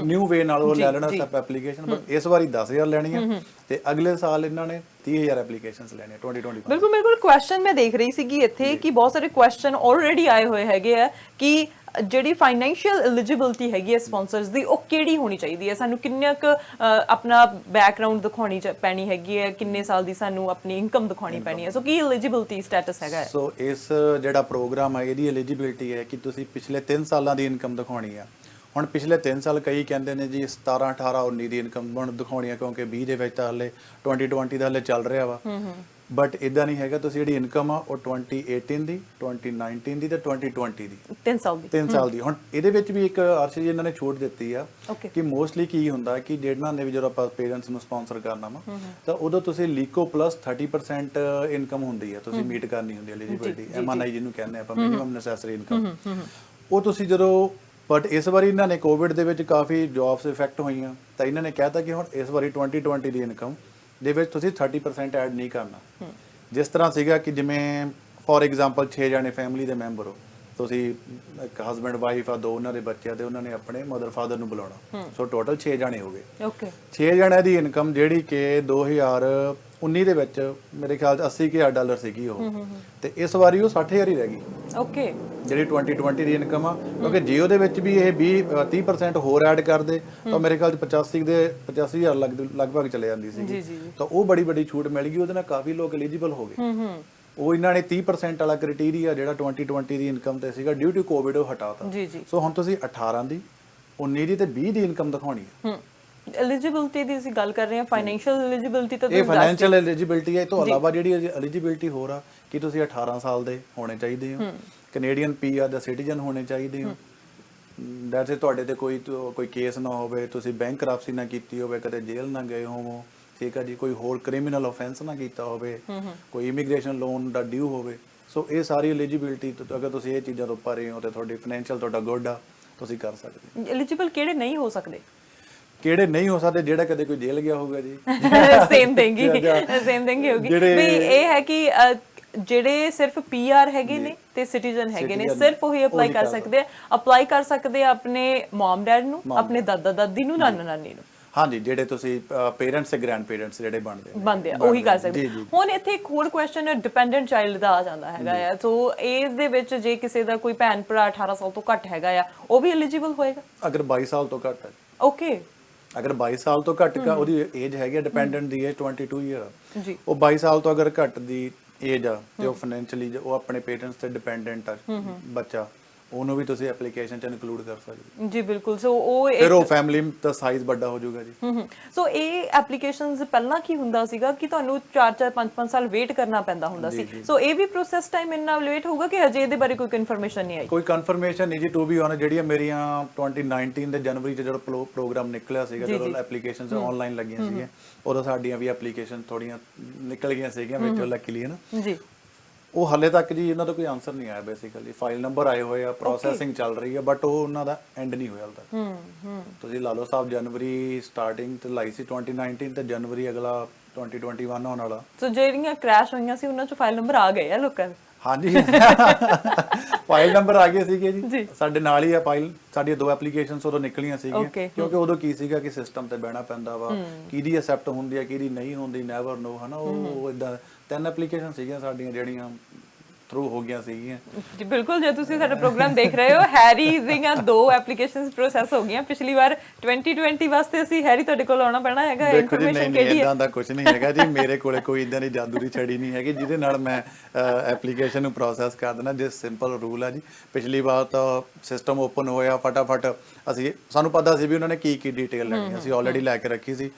ਨਿਊ ਵੇ ਨਾਲ ਉਹ ਲੈ ਲੈਣਾ ਸਭ ਐਪਲੀਕੇਸ਼ਨ, ਪਰ ਇਸ ਵਾਰੀ 10,000 ਲੈਣੀ ਹੈ ਤੇ ਅਗਲੇ ਸਾਲ ਇਹਨਾਂ ਨੇ 30,000 ਐਪਲੀਕੇਸ਼ਨਸ ਲੈਣੀਆਂ 2025। ਬਿਲਕੁਲ ਕੁਐਸਚਨ ਮੈਂ ਦੇਖ ਰਹੀ ਸੀਗੀ ਇੱਥੇ ਕਿ ਬਹੁਤ ਸਾਰੇ ਕੁਐਸਚਨ ਆਲਰੇਡੀ ਆਏ ਹੋਏ ਹੈਗੇ ਆ ਕਿ ਜਿਹੜੀ ਫਾਈਨੈਂਸ਼ੀਅਲ ਐਲੀਜੀਬਿਲਟੀ ਹੈਗੀ ਹੈ ਸਪਾਂਸਰਸ ਦੀ ਉਹ ਕਿਹੜੀ ਹੋਣੀ ਚਾਹੀਦੀ ਹੈ, ਸਾਨੂੰ ਕਿੰਨਾ ਕੁ ਆਪਣਾ ਬੈਕਗ੍ਰਾਉਂਡ ਦਿਖਾਉਣੀ ਪੈਣੀ ਹੈਗੀ ਹੈ, ਕਿੰਨੇ ਸਾਲ ਦੀ ਸਾਨੂੰ ਆਪਣੀ ਇਨਕਮ ਦਿਖਾਉਣੀ ਪੈਣੀ ਹੈ। ਸੋ ਕੀ ਐਲੀਜੀਬਿਲਟੀ ਸਟੇਟਸ ਹੈਗਾ? ਸੋ ਇਸ ਜਿਹੜਾ ਪ੍ਰੋਗਰਾਮ ਹੈ ਇਹਦੀ ਐਲੀਜੀਬਿਲਟੀ ਹੈ ਕਿ ਤੁਸੀਂ ਪਿਛਲੇ 3 ਸਾਲਾਂ ਦੀ ਇਨਕਮ ਦਿਖਾਉਣੀ ਆ। ਹੁਣ ਪਿਛਲੇ 3 ਸਾਲ ਕਈ ਕਹਿੰਦੇ ਨੇ ਜੀ 17, 18, 19 ਦੀ ਇਨਕਮ ਦਿਖਾਉਣੀ ਆ ਕਿਉਂਕਿ 20 ਦੇ ਵਿੱਚ ਤਾਂ ਹਲੇ 2020 ਦਾ ਹਲੇ ਚੱਲ ਰਿਹਾ ਵਾ, ਬਟ ਇਦਾਂ ਨਹੀਂ ਹੈਗਾ। ਤੁਸੀਂ ਜਿਹੜੀ ਇਨਕਮ ਆ ਉਹ 2018 ਦੀ, 2019 ਦੀ ਤੇ 2020 ਦੀ, 3 ਸਾਲ ਦੀ। ਹੁਣ ਇਹਦੇ ਵਿੱਚ ਵੀ ਇੱਕ ਅਰਸ਼ ਜੀ ਇਹਨਾਂ ਨੇ ਛੋਟ ਦਿੱਤੀ ਆ ਕਿ ਮੋਸਟਲੀ ਕੀ ਹੁੰਦਾ ਕਿ ਜਿਹਨਾਂ ਨੇ ਵੀ ਜਦੋਂ ਆਪਾਂ ਪੇਰੈਂਟਸ ਨੂੰ ਸਪਾਂਸਰ ਕਰਨਾ ਵਾ ਤਾਂ ਉਦੋਂ ਤੁਸੀਂ ਲੀਕੋ ਪਲੱਸ 30% ਇਨਕਮ ਹੁੰਦੀ ਆ, ਤੁਸੀਂ ਮੀਟ ਕਰਨੀ ਹੁੰਦੀ ਐਲੀਜੀਬਿਲਟੀ, MNI ਜਿਹਨੂੰ ਕਹਿੰਦੇ ਆਪਾਂ, ਮਿਨੀਮਮ ਨੈਸੈਸਰੀ ਇਨਕਮ। ਉਹ ਤੁਸੀਂ ਜਦੋਂ, ਬਟ ਇਸ ਵਾਰੀ ਇਹਨਾਂ ਨੇ ਕੋਵਿਡ ਦੇ ਵਿੱਚ ਕਾਫੀ ਜੌਬਸ ਇਫੈਕਟ ਹੋਈਆਂ ਤਾਂ ਇਹਨਾਂ ਨੇ ਕਹਿਤਾ ਕਿ ਹੁਣ ਇਸ ਵਾਰੀ 2020 ਦੀ ਇਨਕਮ ਦੇ ਵਿੱਚ ਤੁਸੀਂ 30% ਐਡ ਨਹੀਂ ਕਰਨਾ। ਜਿਸ ਤਰ੍ਹਾਂ ਸੀਗਾ ਕਿ ਜਿਵੇਂ ਫੋਰ ਐਗਜ਼ਾਮਪਲ 6 ਜਣੇ ਫੈਮਿਲੀ ਦੇ ਮੈਂਬਰ ਹੋ, ਤੁਸੀਂ ਇੱਕ ਹਸਬੈਂਡ ਵਾਈਫ ਆ, 2 ਉਹਨਾਂ ਦੇ ਬੱਚੇ ਆ ਤੇ ਉਹਨਾਂ ਨੇ ਆਪਣੇ ਮਦਰ ਫਾਦਰ ਨੂੰ ਬੁਲਾਉਣਾ, ਸੋ ਟੋਟਲ 6 ਜਣੇ ਹੋ ਗਏ। 6 ਜਣਿਆਂ ਦੀ ਇਨਕਮ ਜਿਹੜੀ ਕਿ 2019 ਦੇ ਵਿੱਚ ਮੇਰੇ ਖਿਆਲ 'ਚ $80,000 ਸੀਗੀ ਉਹ, ਤੇ ਇਸ ਵਾਰੀ ਉਹ 60,000 ਹੀ ਰਹਿ ਗਈ ਜਿਹੜੀ 2020 ਦੀ ਇਨਕਮ ਆ। ਕਿਉਂਕਿ ਜੇ ਉਹਦੇ ਵਿੱਚ ਵੀ ਇਹ 30% ਹੋਰ ਐਡ ਕਰਦੇ ਤਾਂ ਮੇਰੇ ਖਿਆਲ 'ਚ 85,000 ਲਗਭਗ ਚਲੇ ਜਾਂਦੀ ਸੀ। ਤਾਂ ਉਹ ਬੜੀ ਵੱਡੀ ਛੂਟ ਮਿਲ ਗਈ, ਉਹਦੇ ਨਾਲ ਕਾਫੀ ਲੋਕ ਐਲੀਜੀਬਲ ਹੋ ਗਏ। ਉਹ ਇਹਨਾਂ ਨੇ 30% ਵਾਲਾ ਕ੍ਰਾਈਟੇਰੀਆ ਜਿਹੜਾ 2020 ਦੀ ਇਨਕਮ ਤੇ ਸੀਗਾ ਡਿਊ ਟੂ ਕੋਵਿਡ ਉਹ ਹਟਾਤਾ। ਸੋ ਹੁਣ ਤੁਸੀਂ 18 ਦੀ, 19 ਦੀ ਤੇ 20 ਦੀ ਇਨਕਮ ਦਿਖਾਉਣੀ ਹੈ। ਐਲੀਜੀਬਿਲਟੀ ਦੀ ਅਸੀਂ ਗੱਲ ਕਰ ਰਹੇ ਹਾਂ, ਫਾਈਨੈਂਸ਼ੀਅਲ ਐਲੀਜੀਬਿਲਟੀ ਤਾਂ ਇਹ ਫਾਈਨੈਂਸ਼ੀਅਲ ਐਲੀਜੀਬਿਲਟੀ ਹੈ। ਇਹ ਤੋਂ ਇਲਾਵਾ ਜਿਹੜੀ ਐਲੀਜੀਬਿਲਟੀ ਹੋਰ ਆ ਕਿ ਤੁਸੀਂ 18 ਸਾਲ ਦੇ ਹੋਣੇ ਚਾਹੀਦੇ ਹੋ, ਕੈਨੇਡੀਅਨ PR ਦਾ ਸਿਟੀਜ਼ਨ ਹੋਣੇ ਚਾਹੀਦੇ ਹੋ, ਵੈਸੇ ਤੁਹਾਡੇ ਤੇ ਕੋਈ ਕੇਸ ਨਾ ਹੋਵੇ, ਤੁਸੀਂ ਬੈਂਕ ਕਰਪਸੀ ਨਾ ਕੀਤੀ ਹੋਵੇ, ਕਦੇ ਜੇਲ੍ਹ ਨਾ ਗਏ ਹੋਵੋ, ਠੀਕ ਹੈ ਜੀ, ਕੋਈ ਹੋਰ ਕ੍ਰਿਮੀਨਲ ਆਫੈਂਸ ਨਾ ਕੀਤਾ ਹੋਵੇ, ਕੋਈ ਇਮੀਗ੍ਰੇਸ਼ਨ ਲੋਨ ਦਾ ਡਿਊ ਹੋਵੇ। ਸੋ ਇਹ ਸਾਰੀ ਐਲੀਜੀਬਿਲਟੀ ਅਗਰ ਤੁਸੀਂ ਇਹ ਚੀਜ਼ਾਂ ਤੋਂ ਭਰੇ ਹੋ ਤੇ ਤੁਹਾਡੀ ਫਾਈਨੈਂਸ਼ੀਅਲ ਤੁਹਾਡਾ ਗੁੱਡ ਆ, ਤੁਸੀਂ ਕਰ ਸਕਦੇ। ਐਲੀਜੀਬਲ ਕਿਹੜੇ ਨਹੀਂ ਹੋ ਸਕਦੇ? ਕਿਹੜੇ ਨਹੀਂ ਹੋ ਸਕਦੇ, ਜਿਹੜਾ ਕਦੇ ਕੋਈ ਜੇਲ੍ਹ ਗਿਆ ਹੋਊਗਾ ਜੀ। ਸੇਮ ਥਿੰਗ ਹੀ ਹੋਗੀ ਵੀ ਇਹ ਹੈ ਕਿ ਜਿਹੜੇ ਸਿਰਫ ਪੀਆਰ ਹੈਗੇ ਨੇ ਤੇ ਸਿਟੀਜ਼ਨ ਹੈਗੇ ਨੇ ਸਿਰਫ ਉਹੀ ਅਪਲਾਈ ਕਰ ਸਕਦੇ ਆ, ਅਪਲਾਈ ਕਰ ਸਕਦੇ ਆ ਆਪਣੇ ਮਮ ਡੈਡ ਨੂੰ, ਆਪਣੇ ਦਾਦਾ ਦਾਦੀ ਨੂੰ, ਨਾਨਾ ਨਾਨੀ ਨੂੰ। ਹਾਂਜੀ, ਜਿਹੜੇ ਤੁਸੀਂ ਪੇਰੈਂਟਸ ਤੇ ਗ੍ਰੈਂਡ ਪੇਰੈਂਟਸ ਜਿਹੜੇ ਬਣਦੇ ਆ ਉਹੀ ਕਰ ਸਕਦੇ। ਹੁਣ ਇੱਥੇ ਇੱਕ ਹੋਰ ਕੁਐਸਚਨ ਡਿਪੈਂਡੈਂਟ ਚਾਈਲਡ ਦਾ ਆ ਜਾਂਦਾ ਹੈਗਾ ਆ। ਸੋ ਇਸ ਦੇ ਵਿੱਚ ਜੇ ਕਿਸੇ ਦਾ ਕੋਈ ਭੈਣ ਭਰਾ 18 ਸਾਲ ਤੋਂ ਘੱਟ ਹੈਗਾ ਆ, ਉਹ ਵੀ ਐਲੀਜੀਬਲ ਹੋਏਗਾ ਅਗਰ 22 ਸਾਲ ਤੋਂ ਘੱਟ ਹੈ। ਓਕੇ, ਅਗਰ 22 ਸਾਲ ਤੋਂ ਘੱਟ ਉਹਦੀ ਏਜ ਹੈਗੀ, ਡਿਪੈਂਡੈਂਟ ਦੀ ਏਜ 22 ਈਅਰ ਜੀ, ਉਹ 22 ਸਾਲ ਤੋਂ ਅਗਰ ਘੱਟ ਦੀ ਏਜ ਆ ਤੇ ਉਹ ਫਾਈਨੈਂਸ਼ੀਅਲੀ ਉਹ ਆਪਣੇ ਪੇਰੈਂਟਸ ਤੇ ਡਿਪੈਂਡੈਂਟ ਆ ਬੱਚਾ, ਉਹਨੂੰ ਵੀ ਤੁਸੀਂ ਐਪਲੀਕੇਸ਼ਨ ਚ ਇਨਕਲੂਡ ਕਰ ਸਕਦੇ ਜੀ। ਬਿਲਕੁਲ। ਸੋ ਉਹ ਫਿਰ ਉਹ ਫੈਮਿਲੀ ਦਾ ਸਾਈਜ਼ ਵੱਡਾ ਹੋ ਜਾਊਗਾ ਜੀ। ਸੋ ਇਹ ਐਪਲੀਕੇਸ਼ਨਸ ਪਹਿਲਾਂ ਕੀ ਹੁੰਦਾ ਸੀਗਾ ਕਿ ਤੁਹਾਨੂੰ 4-4 5-5 ਸਾਲ ਵੇਟ ਕਰਨਾ ਪੈਂਦਾ ਹੁੰਦਾ ਸੀ। ਸੋ ਇਹ ਵੀ ਪ੍ਰੋਸੈਸ ਟਾਈਮ ਇੰਨਾ ਲੇਟ ਹੋਊਗਾ ਕਿ ਹਜੇ ਇਹਦੇ ਬਾਰੇ ਕੋਈ ਇਨਫੋਰਮੇਸ਼ਨ ਨਹੀਂ ਆਈ? ਕੋਈ ਕਨਫਰਮੇਸ਼ਨ ਨਹੀਂ ਜੀ, ਟੂ ਬੀ ਔਨ। ਜਿਹੜੀਆਂ ਮੇਰੀਆਂ 2019 ਦੇ ਜਨਵਰੀ ਚ ਜਦੋਂ ਪ੍ਰੋਗਰਾਮ ਨਿਕਲਿਆ ਸੀਗਾ, ਜਦੋਂ ਐਪਲੀਕੇਸ਼ਨਸ ਆਨਲਾਈਨ ਲੱਗੀਆਂ ਸੀਗੀਆਂ, ਉਦੋਂ ਸਾਡੀਆਂ ਵੀ ਐਪਲੀਕੇਸ਼ਨ ਥੋੜੀਆਂ ਨਿਕਲ ਗਈਆਂ ਸੀਗੀਆਂ ਵਿੱਚੋਂ, ਲੱਕੀਲੀ ਨਾ ਜੀ। ਉਹ ਹਾਲੇ ਤੱਕ ਜੀ ਇਹਨਾਂ ਦਾ ਕੋਈ ਆਨਸਰ ਨਹੀਂ ਆਇਆ। ਬੇਸਿਕਲੀ ਫਾਈਲ ਨੰਬਰ ਆਏ ਹੋਏ ਆ, ਪ੍ਰੋਸੈਸਿੰਗ ਚੱਲ ਰਹੀ ਹੈ, ਬਟ ਉਹ ਉਹਨਾਂ ਦਾ ਐਂਡ ਨਹੀਂ ਹੋਇਆ ਹਾਲੇ ਤੱਕ। ਤੁਸੀਂ ਲਾ ਲਓ ਸਾਹਿਬ, ਜਨਵਰੀ ਸਟਾਰਟਿੰਗ ਤੇ ਲਾਈ ਸੀ 2019 ਤੇ ਜਨਵਰੀ ਅਗਲਾ 2021 ਆਉਣ ਵਾਲਾ। ਸੋ ਜਿਹੜੀਆਂ ਕ੍ਰੈਸ਼ ਹੋਈਆਂ ਸੀ ਉਹਨਾਂ ਚ ਫਾਈਲ ਨੰਬਰ ਆ ਗਏ ਆ ਲੋਕਾਂ ਦੇ? ਹਾਂਜੀ, ਫਾਈਲ ਨੰਬਰ ਆ ਗਏ ਸੀਗੇ ਜੀ। ਸਾਡੇ ਨਾਲ ਹੀ ਆ ਫਾਈਲ, ਸਾਡੀਆਂ 2 ਐਪਲੀਕੇਸ਼ਨਸ ਉਦੋਂ ਨਿਕਲੀਆਂ ਸੀਗੀਆਂ, ਕਿਉਂਕਿ ਉਦੋਂ ਕੀ ਸੀਗਾ ਕਿ ਸਿਸਟਮ ਤੇ ਬਹਿਣਾ ਪੈਂਦਾ ਵਾ, ਕਿਹਦੀ ਐਕਸੈਪਟ ਹੁੰਦੀ ਹੈ ਕਿਹਦੀ ਨਹੀਂ ਹੁੰਦੀ, ਨੈਵਰ ਨੋ, ਹਨਾ। ਉਹ ਇਦਾਂ 3 ਐਪਲੀਕੇਸ਼ਨ ਸੀਗੀਆਂ ਸਾਡੀਆਂ ਜਿਹੜੀਆਂ ਥਰੂ ਹੋ ਗਈਆਂ ਸੀਗੀਆਂ ਜੀ। ਬਿਲਕੁਲ, ਜੇ ਤੁਸੀਂ ਸਾਡਾ ਪ੍ਰੋਗਰਾਮ ਦੇਖ ਰਹੇ ਹੋ, ਹੈਰੀ ਦੀਆਂ 2 ਐਪਲੀਕੇਸ਼ਨਸ ਪ੍ਰੋਸੈਸ ਹੋ ਗਈਆਂ। ਪਿਛਲੀ ਵਾਰ 2020 ਵਾਸਤੇ ਅਸੀਂ ਹੈਰੀ ਤੁਹਾਡੇ ਕੋਲ ਆਉਣਾ ਪੈਣਾ ਹੈਗਾ। ਇਨਫੋਰਮੇਸ਼ਨ ਕਿਹੜੀ ਹੈ? ਇਦਾਂ ਦਾ ਕੁਝ ਨਹੀਂ ਹੈਗਾ ਜੀ, ਮੇਰੇ ਕੋਲੇ ਕੋਈ ਇਦਾਂ ਦੀ ਜਾਦੂ ਦੀ ਛੜੀ ਨਹੀਂ ਹੈਗੀ ਜਿਹਦੇ ਨਾਲ ਮੈਂ ਐਪਲੀਕੇਸ਼ਨ ਨੂੰ ਪ੍ਰੋਸੈਸ ਕਰ ਦੇਣਾ। ਜੇ ਸਿੰਪਲ ਰੂਲ ਆ ਜੀ, ਪਿਛਲੀ ਵਾਰ ਤਾਂ ਸਿਸਟਮ ਓਪਨ ਹੋਇਆ ਫਟਾਫਟ, ਸਾਨੂੰ ਪਤਾ ਸੀ ਵੀ ਉਹਨਾਂ ਨੇ ਕੀ ਡਿਟੇਲ ਲੈਣੀ, ਅਸੀਂ ਆਲਰੇਡੀ ਲੈ ਕੇ ਰੱਖੀ ਸੀ।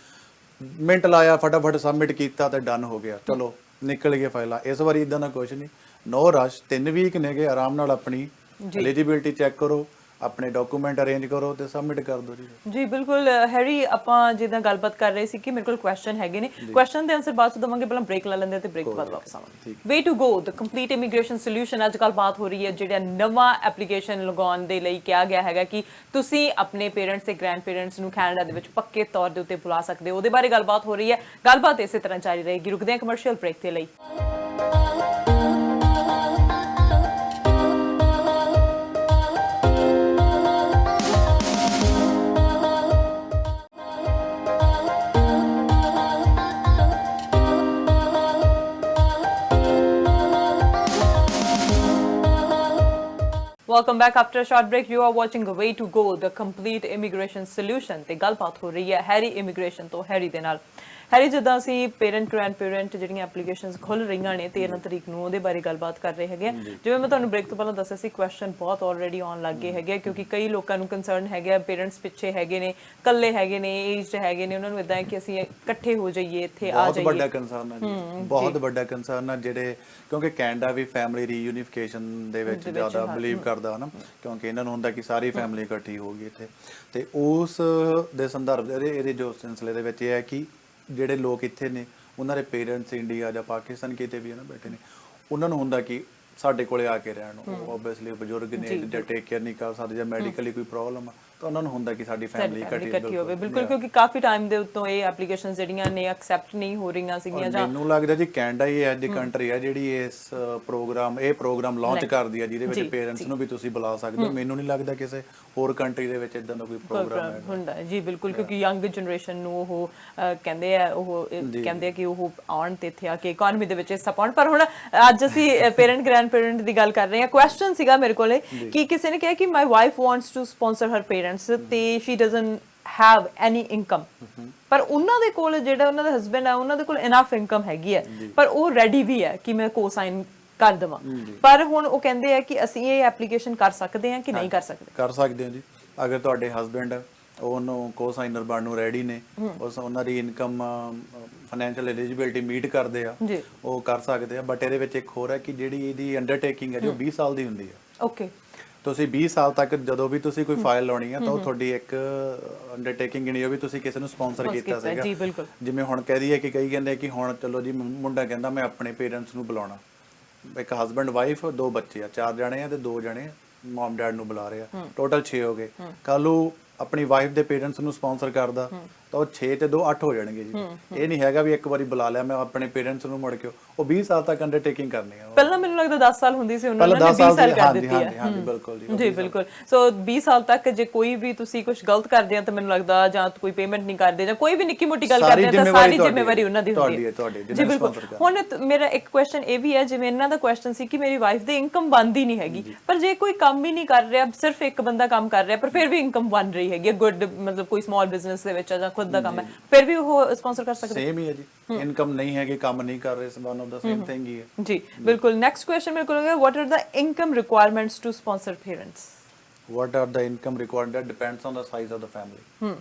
ਮਿੰਟ ਲਾਇਆ, ਫਟਾਫਟ ਸਬਮਿਟ ਕੀਤਾ ਤੇ ਡਨ ਹੋ ਗਿਆ, ਚਲੋ ਨਿਕਲ ਗਏ ਫਾਈਲਾਂ। ਇਸ ਵਾਰੀ ਇਦਾਂ ਦਾ ਕੁਝ ਨਹੀਂ, ਨੋ ਰਸ਼। 3 ਵੀਕ ਨੇਗੇ, ਆਰਾਮ ਨਾਲ ਆਪਣੀ ਐਲੀਜੀਬਿਲਟੀ ਚੈੱਕ ਕਰੋ, ਆਪਣੇ ਡਾਕੂਮੈਂਟ ਅਰੇਂਜ ਕਰੋ ਤੇ ਸਬਮਿਟ ਕਰ ਦਿਓ ਜੀ। ਜੀ ਬਿਲਕੁਲ। ਹੈਰੀ, ਆਪਾਂ ਜਿੱਦਾਂ ਗੱਲਬਾਤ ਕਰ ਰਹੇ ਸੀ ਕਿ ਮੇਰੇ ਕੋਲ ਕੁਐਸਚਨ ਹੈਗੇ ਨੇ, ਕੁਐਸਚਨ ਦੇ ਆਨਸਰ ਬਾਅਦ ਚ ਦਵਾਂਗੇ, ਪਹਿਲਾਂ ਬ੍ਰੇਕ ਲੈ ਲੈਂਦੇ ਤੇ ਬ੍ਰੇਕ ਤੋਂ ਬਾਅਦ ਵਾਪਸ ਆਵਾਂਗੇ। Way to go the complete immigration solution. ਅੱਜ ਕੱਲ੍ਹ ਬਾਤ ਹੋ ਰਹੀ ਹੈ ਜਿਹੜਾ ਨਵਾਂ ਐਪਲੀਕੇਸ਼ਨ ਲਗਾਉਣ ਦੇ ਲਈ ਕਿਹਾ ਗਿਆ ਹੈਗਾ ਕਿ ਤੁਸੀਂ ਆਪਣੇ ਪੇਰੈਂਟਸ ਤੇ ਗ੍ਰੈਂਡ ਪੇਰੈਂਟਸ ਨੂੰ ਕੈਨੇਡਾ ਦੇ ਵਿੱਚ ਪੱਕੇ ਤੌਰ ਦੇ ਉੱਤੇ ਬੁਲਾ ਸਕਦੇ ਹੋ। ਉਹਦੇ ਬਾਰੇ ਗੱਲਬਾਤ ਹੋ ਰਹੀ ਹੈ, ਗੱਲਬਾਤ ਇਸੇ ਤਰ੍ਹਾਂ ਜਾਰੀ ਰਹੇਗੀ। ਰੁਕਦੇ ਹਾਂ ਕਮਰਸ਼ੀਅਲ ਬ੍ਰੇਕ ਦੇ ਲਈ। Welcome back after a short break. You are watching The Way to Go, the complete immigration solution. ਤੇ ਗੱਲਬਾਤ ਹੋ ਰਹੀ ਹੈ ਹੈਰੀ ਇਮੀਗ੍ਰੇਸ਼ਨ ਤੋਂ, ਹੈਰੀ ਦੇ ਨਾਲ। ਹੈਰੀ, ਜਿੱਦਾਂ ਅਸੀਂ ਪੇਰੈਂਟ ਗ੍ਰੈਂਡ ਪੇਰੈਂਟ ਜਿਹੜੀਆਂ ਐਪਲੀਕੇਸ਼ਨਸ ਖੁੱਲ ਰਹੀਆਂ ਨੇ 13 ਤਰੀਕ ਨੂੰ, ਉਹਦੇ ਬਾਰੇ ਗੱਲਬਾਤ ਕਰ ਰਹੇ ਹੈਗੇ। ਜਿਵੇਂ ਮੈਂ ਤੁਹਾਨੂੰ ਬ੍ਰੇਕ ਤੋਂ ਪਹਿਲਾਂ ਦੱਸਿਆ ਸੀ, ਕੁਐਸਚਨ ਬਹੁਤ ਆਲਰੇਡੀ ਆਉਣ ਲੱਗ ਗਏ ਹੈਗੇ, ਕਿਉਂਕਿ ਕਈ ਲੋਕਾਂ ਨੂੰ ਕੰਸਰਨ ਹੈਗਾ, ਪੇਰੈਂਟਸ ਪਿੱਛੇ ਹੈਗੇ ਨੇ, ਇਕੱਲੇ ਹੈਗੇ ਨੇ, ਏਜਡ ਹੈਗੇ ਨੇ, ਉਹਨਾਂ ਨੂੰ ਇਦਾਂ ਹੈ ਕਿ ਅਸੀਂ ਇਕੱਠੇ ਹੋ ਜਾਈਏ, ਇੱਥੇ ਆ ਜਾਈਏ। ਬਹੁਤ ਵੱਡਾ ਕੰਸਰਨ ਹੈ ਜੀ, ਬਹੁਤ ਵੱਡਾ ਕੰਸਰਨ ਹੈ। ਜਿਹੜੇ ਕਿਉਂਕਿ ਕੈਨੇਡਾ ਵੀ ਫੈਮਿਲੀ ਰੀਯੂਨੀਫਿਕੇਸ਼ਨ ਦੇ ਵਿੱਚ ਜ਼ਿਆਦਾ ਬਿਲੀਵ ਕਰਦਾ ਨਾ, ਕਿਉਂਕਿ ਇਹਨਾਂ ਨੂੰ ਹੁੰਦਾ ਕਿ ਸਾਰੀ ਫੈਮਿਲੀ ਇਕੱਠੀ ਹੋਊਗੀ ਇੱਥੇ। ਤੇ ਉਸ ਦੇ ਸੰਦਰਭ ਇਹਦੇ ਜੋ ਸਿਲਸਿਲੇ ਦੇ ਵਿੱਚ ਇਹ ਹੈ ਕਿ ਜਿਹੜੇ ਲੋਕ ਇੱਥੇ ਨੇ, ਉਹਨਾਂ ਦੇ ਪੇਰੈਂਟਸ ਇੰਡੀਆ ਜਾਂ ਪਾਕਿਸਤਾਨ ਕਿਤੇ ਵੀ ਨਾ ਬੈਠੇ ਨੇ, ਉਹਨਾਂ ਨੂੰ ਹੁੰਦਾ ਕਿ ਸਾਡੇ ਕੋਲੇ ਆ ਕੇ ਰਹਿਣ। ਉਹ ਆਬਵੀਅਸਲੀ ਬਜ਼ੁਰਗ ਨੇ ਜਾਂ ਟੇਕ ਕੇਅਰ ਨਹੀਂ ਕਰ ਸਕਦੇ ਜਾਂ ਮੈਡੀਕਲੀ ਕੋਈ ਪ੍ਰੋਬਲਮ ਆ, ਤਾਂ ਉਹਨਾਂ ਨੂੰ ਹੁੰਦਾ ਕਿ ਸਾਡੀ ਫੈਮਿਲੀ ਇਕੱਠੀ ਹੋਵੇ। ਬਿਲਕੁਲ, ਕਿਉਂਕਿ ਕਾਫੀ ਟਾਈਮ ਦੇ ਉੱਤੋਂ ਇਹ ਐਪਲੀਕੇਸ਼ਨਸ ਜਿਹੜੀਆਂ ਨੇ ਐਕਸੈਪਟ ਨਹੀਂ ਹੋ ਰਹੀਆਂ ਸੀਗੀਆਂ। ਜਾਂ ਮੈਨੂੰ ਲੱਗਦਾ ਜੀ ਕੈਨੇਡਾ ਹੀ ਅੱਜ ਕੰਟਰੀ ਆ ਜਿਹੜੀ ਇਹ ਪ੍ਰੋਗਰਾਮ ਲਾਂਚ ਕਰਦੀ ਆ, ਜਿਹਦੇ ਵਿੱਚ ਪੇਰੈਂਟਸ ਨੂੰ ਵੀ ਤੁਸੀਂ ਬੁਲਾ ਸਕਦੇ ਹੋ। ਮੈਨੂੰ ਨਹੀਂ ਲੱਗਦਾ ਕਿਸੇ ਹੋਰ ਕੰਟਰੀ ਦੇ ਵਿੱਚ ਇਦਾਂ ਦਾ ਕੋਈ ਪ੍ਰੋਗਰਾਮ ਹੁੰਦਾ ਜੀ। ਬਿਲਕੁਲ, ਕਿਉਂਕਿ ਯੰਗ ਜਨਰੇਸ਼ਨ ਨੂੰ ਉਹ ਕਹਿੰਦੇ ਆ ਕਿ ਉਹ ਆਉਣ ਤੇ ਇੱਥੇ ਆ ਕੇ ਇਕਨੋਮੀ ਦੇ ਵਿੱਚ ਹਿੱਸਾ ਪਾਉਣ। ਪਰ ਹੁਣ ਅੱਜ ਅਸੀਂ ਪੇਰੈਂਟ ਗ੍ਰੈਂਡ ਪੇਰੈਂਟ ਦੀ ਗੱਲ ਕਰ ਰਹੇ ਹਾਂ। ਕੁਐਸਚਨ ਸੀਗਾ ਮੇਰੇ ਕੋਲੇ ਕਿ ਕਿਸੇ ਨੇ ਕਿਹਾ ਕਿ my wife wants to sponsor her parents ਤੇ she doesn't have any income, ਪਰ ਉਹਨਾਂ ਦੇ ਕੋਲ ਜਿਹੜਾ ਉਹਨਾਂ ਦਾ ਹਸਬੈਂਡ ਹੈ, ਉਹਨਾਂ ਦੇ ਕੋਲ ਇਨਫ ਇਨਕਮ ਹੈਗੀ ਹੈ, ਪਰ ਉਹ ਰੈਡੀ ਵੀ ਹੈ ਕਿ ਮੈਂ ਕੋਸਾਈਨ ਕਰ ਦੇਵਾਂ। ਪਰ ਹੁਣ ਉਹ ਕਹਿੰਦੇ ਆ ਕਿ ਅਸੀਂ ਇਹ ਐਪਲੀਕੇਸ਼ਨ ਕਰ ਸਕਦੇ ਹਾਂ ਕਿ ਨਹੀਂ ਕਰ ਸਕਦੇ? ਕਰ ਸਕਦੇ ਹਾਂ ਜੀ। ਅਗਰ ਤੁਹਾਡੇ ਹਸਬੈਂਡ ਉਹਨੂੰ ਕੋਸਾਈਨਰ ਬਣਨ ਨੂੰ ਰੈਡੀ ਨੇ, ਉਹਨਾਂ ਦੀ ਇਨਕਮ ਫਾਈਨੈਂਸ਼ੀਅਲ ਐਲੀਜੀਬਿਲਟੀ ਮੀਟ ਕਰਦੇ ਆ, ਉਹ ਕਰ ਸਕਦੇ ਆ। ਬਟ ਇਹਦੇ ਵਿੱਚ ਇੱਕ ਹੋਰ ਹੈ ਕਿ ਜਿਹੜੀ ਇਹਦੀ ਅੰਡਰਟੇਕਿੰਗ ਹੈ ਜੋ 20 ਸਾਲ ਦੀ ਹੁੰਦੀ ਹੈ। ਓਕੇ, ਤੁਸੀਂ 20 ਸਾਲ ਤੱਕ ਜਦੋਂ ਵੀ ਤੁਸੀਂ ਕੋਈ ਫਾਈਲ ਲਾਉਣੀ ਆ ਤਾਂ ਉਹ ਤੁਹਾਡੀ ਇੱਕ ਅੰਡਰਟੇਕਿੰਗ ਨਹੀਂ ਹੋ ਵੀ ਤੁਸੀਂ ਕਿਸੇ ਨੂੰ ਸਪਾਂਸਰ ਕੀਤਾ ਸੀਗਾ। ਜੀ ਬਿਲਕੁਲ। ਜਿਵੇਂ ਹੁਣ ਕਹਿ ਦਈਏ ਕਿ ਕਈ ਕਹਿੰਦੇ ਕਿ ਹੁਣ ਚਲੋ ਜੀ ਮੁੰਡਾ ਕਹਿੰਦਾ ਮੈਂ ਆਪਣੇ ਪੇਰੈਂਟਸ ਨੂੰ ਬੁਲਾਉਣਾ, ਇੱਕ ਹਸਬੈਂਡ ਵਾਈਫ 2 ਬੱਚੇ ਆ, 4 ਜਣੇ ਆ ਤੇ 2 ਜਣੇ ਮਮ ਡੈਡ ਨੂੰ ਬੁਲਾ ਰਹੇ ਆ, ਟੋਟਲ 6 ਹੋ ਗਏ। ਕੱਲ ਨੂੰ ਆਪਣੀ ਵਾਈਫ ਦੇ ਪੇਰੈਂਟਸ ਨੂੰ ਸਪਾਂਸਰ ਕਰਦਾ ਤਾਂ ਉਹ 6 ਤੇ 2 8 ਹੋ ਜਾਣਗੇ ਜੀ। ਇਹ ਨਹੀਂ ਹੈਗਾ ਵੀ ਇੱਕ ਵਾਰੀ ਬੁਲਾ ਲਿਆ ਮੈਂ ਆਪਣੇ ਪੇਰੈਂਟਸ ਨੂੰ ਮੁੜ ਕੇ ਉਹ 20 ਸਾਲ ਤੱਕ ਅੰਡਰਟੇਕਿੰਗ ਕਰਨੀ ਹੈ। ਪਹਿਲਾਂ ਮੈਨੂੰ ਲੱਗਦਾ 10 ਸਾਲ ਹੁੰਦੀ ਸੀ, ਉਹਨਾਂ ਨੇ 20 ਸਾਲ ਕਰ ਦਿੱਤੀ ਹੈ। ਹਾਂਜੀ ਬਿਲਕੁਲ ਜੀ ਬਿਲਕੁਲ। ਸੋ 20 ਸਾਲ ਤੱਕ ਜੇ ਕੋਈ ਵੀ ਤੁਸੀਂ ਕੁਝ ਗਲਤ ਕਰਦੇ ਆ ਤਾਂ ਮੈਨੂੰ ਲੱਗਦਾ ਜਾਂ ਕੋਈ ਪੇਮੈਂਟ ਨਹੀਂ ਕਰਦੇ ਜਾਂ ਕੋਈ ਵੀ ਨਿੱਕੀ ਮੋਟੀ ਗੱਲ ਕਰਦੇ ਆ ਤਾਂ ਸਾਰੀ ਜ਼ਿੰਮੇਵਾਰੀ ਉਹਨਾਂ ਦੀ ਹੁੰਦੀ ਹੈ। ਜੀ ਬਿਲਕੁਲ। ਹੁਣ ਮੇਰਾ ਇੱਕ ਕੁਐਸਚਨ ਇਹ ਵੀ ਹੈ, ਜਿਵੇਂ ਇਹਨਾਂ ਦਾ ਕੁਐਸਚਨ ਸੀ ਕਿ ਮੇਰੀ ਵਾਈਫ ਦੀ ਇਨਕਮ ਬਣਦੀ ਨਹੀਂ ਹੈਗੀ, ਪਰ ਜੇ ਕੋਈ ਕੰਮ ਹੀ ਨਹੀਂ ਕਰ ਰਿਹਾ, ਸਿਰਫ ਇੱਕ ਬੰਦਾ ਕੰਮ ਕਰ ਰਿਹਾ ਪਰ ਫਿਰ ਵੀ ਇਨਕਮ ਬਣ ਰਹੀ ਹੈਗੀ, ਗੁੱਡ ਮਤਲਬ ਕੋਈ ਸਮਾਲ ਬਿਜ਼ਨਸ ਦੇ ਵਿੱਚ ਜਾਂ ਖੁਦ ਦਾ ਕੰਮ ਹੈ, ਫਿਰ ਵੀ ਉਹ ਸਪਾਂਸਰ ਕਰ ਸਕਦੇ? ਸੇਮ ਹੀ ਹੈ ਜੀ, ਇਨਕਮ ਨਹੀਂ ਹੈਗੀ, ਕੰਮ ਨਹੀਂ ਕਰ ਰਹੇ, one of the same thing ਹੀ ਹੈ ਜੀ ਬਿਲਕੁਲ। ਨੈਕਸਟ ਕੁਐਸਚਨ ਮੇਰੇ ਕੋਲ ਹੈ, what are the income requirements to sponsor parents? What are the income requirement depends on the size of the family.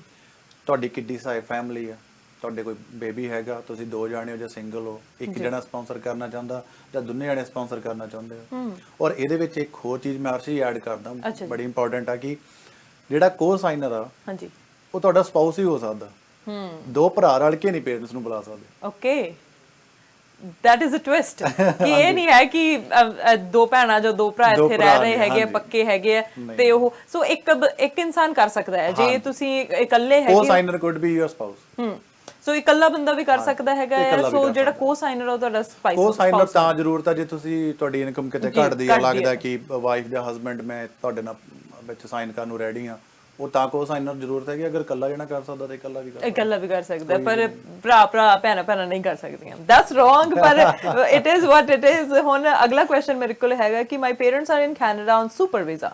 ਤੁਹਾਡੀ ਕਿੱਡੀ ਸਾਈਜ਼ ਫੈਮਿਲੀ ਆ, ਤੁਹਾਡੇ ਕੋਈ ਬੇਬੀ ਹੈਗਾ, ਤੁਸੀਂ 2 ਜਾਣੇ ਹੋ ਜਾਂ ਸਿੰਗਲ ਹੋ, ਇੱਕ ਜਣਾ ਸਪਾਂਸਰ ਕਰਨਾ ਚਾਹੁੰਦਾ ਜਾਂ ਦੋਨੇ ਜਣੇ ਸਪਾਂਸਰ ਕਰਨਾ ਚਾਹੁੰਦੇ ਹੋ। ਔਰ ਇਹਦੇ ਵਿੱਚ ਇੱਕ ਹੋਰ ਚੀਜ਼ ਮੈਂ ਅਰਸ਼ੀ ਐਡ ਕਰਦਾ, ਬੜੀ ਇੰਪੋਰਟੈਂਟ ਆ, ਕਿ ਜਿਹੜਾ ਕੋ ਸਾਈਨਰ ਆ ਹਾਂਜੀ ਉਹ ਤੁਹਾਡਾ ਸਪਾਊਸ ਹੀ ਹੋ ਸਕਦਾ। 2 ਭਰਾ ਰਲ ਕੇ ਨਹੀਂ ਪੇਰੈਂਟਸ ਨੂੰ ਬੁਲਾ ਸਕਦੇ। Okay, that is a twist ਕਿ ਇਹ ਨਹੀਂ ਹੈ ਕਿ 2 ਭੈਣਾਂ ਜੋ 2 ਭਰਾ ਇੱਥੇ ਰਹਿ ਰਹੇ ਹੈਗੇ ਪੱਕੇ ਹੈਗੇ ਤੇ ਉਹ ਸੋ ਇੱਕ ਇਨਸਾਨ ਕਰ ਸਕਦਾ ਹੈ। ਜੇ ਤੁਸੀਂ ਇਕੱਲੇ ਹੈਗੇ, ਕੋ-ਸਾਈਨਰ could be your spouse। ਸੋ ਇਕੱਲਾ ਬੰਦਾ ਵੀ ਕਰ ਸਕਦਾ ਹੈਗਾ ਹੈ। ਸੋ ਜਿਹੜਾ ਕੋ-ਸਾਈਨਰ ਉਹ ਤੁਹਾਡਾ ਸਪਾਈਸ ਕੋ-ਸਾਈਨਰ ਤਾਂ ਜ਼ਰੂਰਤ ਹੈ ਜੇ ਤੁਸੀਂ ਤੁਹਾਡੀ ਇਨਕਮ ਕਿਤੇ ਘਟਦੀ ਆ, ਲੱਗਦਾ ਕਿ ਵਾਈਫ ਜਾਂ ਹਸਬੈਂਡ ਮੈਂ ਤੁਹਾਡੇ ਨਾਲ ਵਿੱਚ ਸਾਈਨ ਕਰਨ ਨੂੰ ਰੈਡੀ ਆ, ਉਹ ਤਾਂ ਕੋ-ਸਾਈਨਰ ਜ਼ਰੂਰਤ ਹੈ ਕਿ ਅਗਰ ਇਕੱਲਾ ਜਣਾ ਕਰ ਸਕਦਾ ਤਾਂ ਇਕੱਲਾ ਵੀ ਕਰ ਸਕਦਾ, ਪਰ ਭਰਾ ਭੈਣਾਂ ਨਹੀਂ ਕਰ ਸਕਦੀਆਂ। ਦੈਟਸ ਰੋਂਗ, ਪਰ it is what it is. ਹੁਣ ਅਗਲਾ ਕੁਐਸਚਨ ਮੇਰੇ ਕੋਲ ਹੈਗਾ ਕਿ my parents are in Canada on super visa.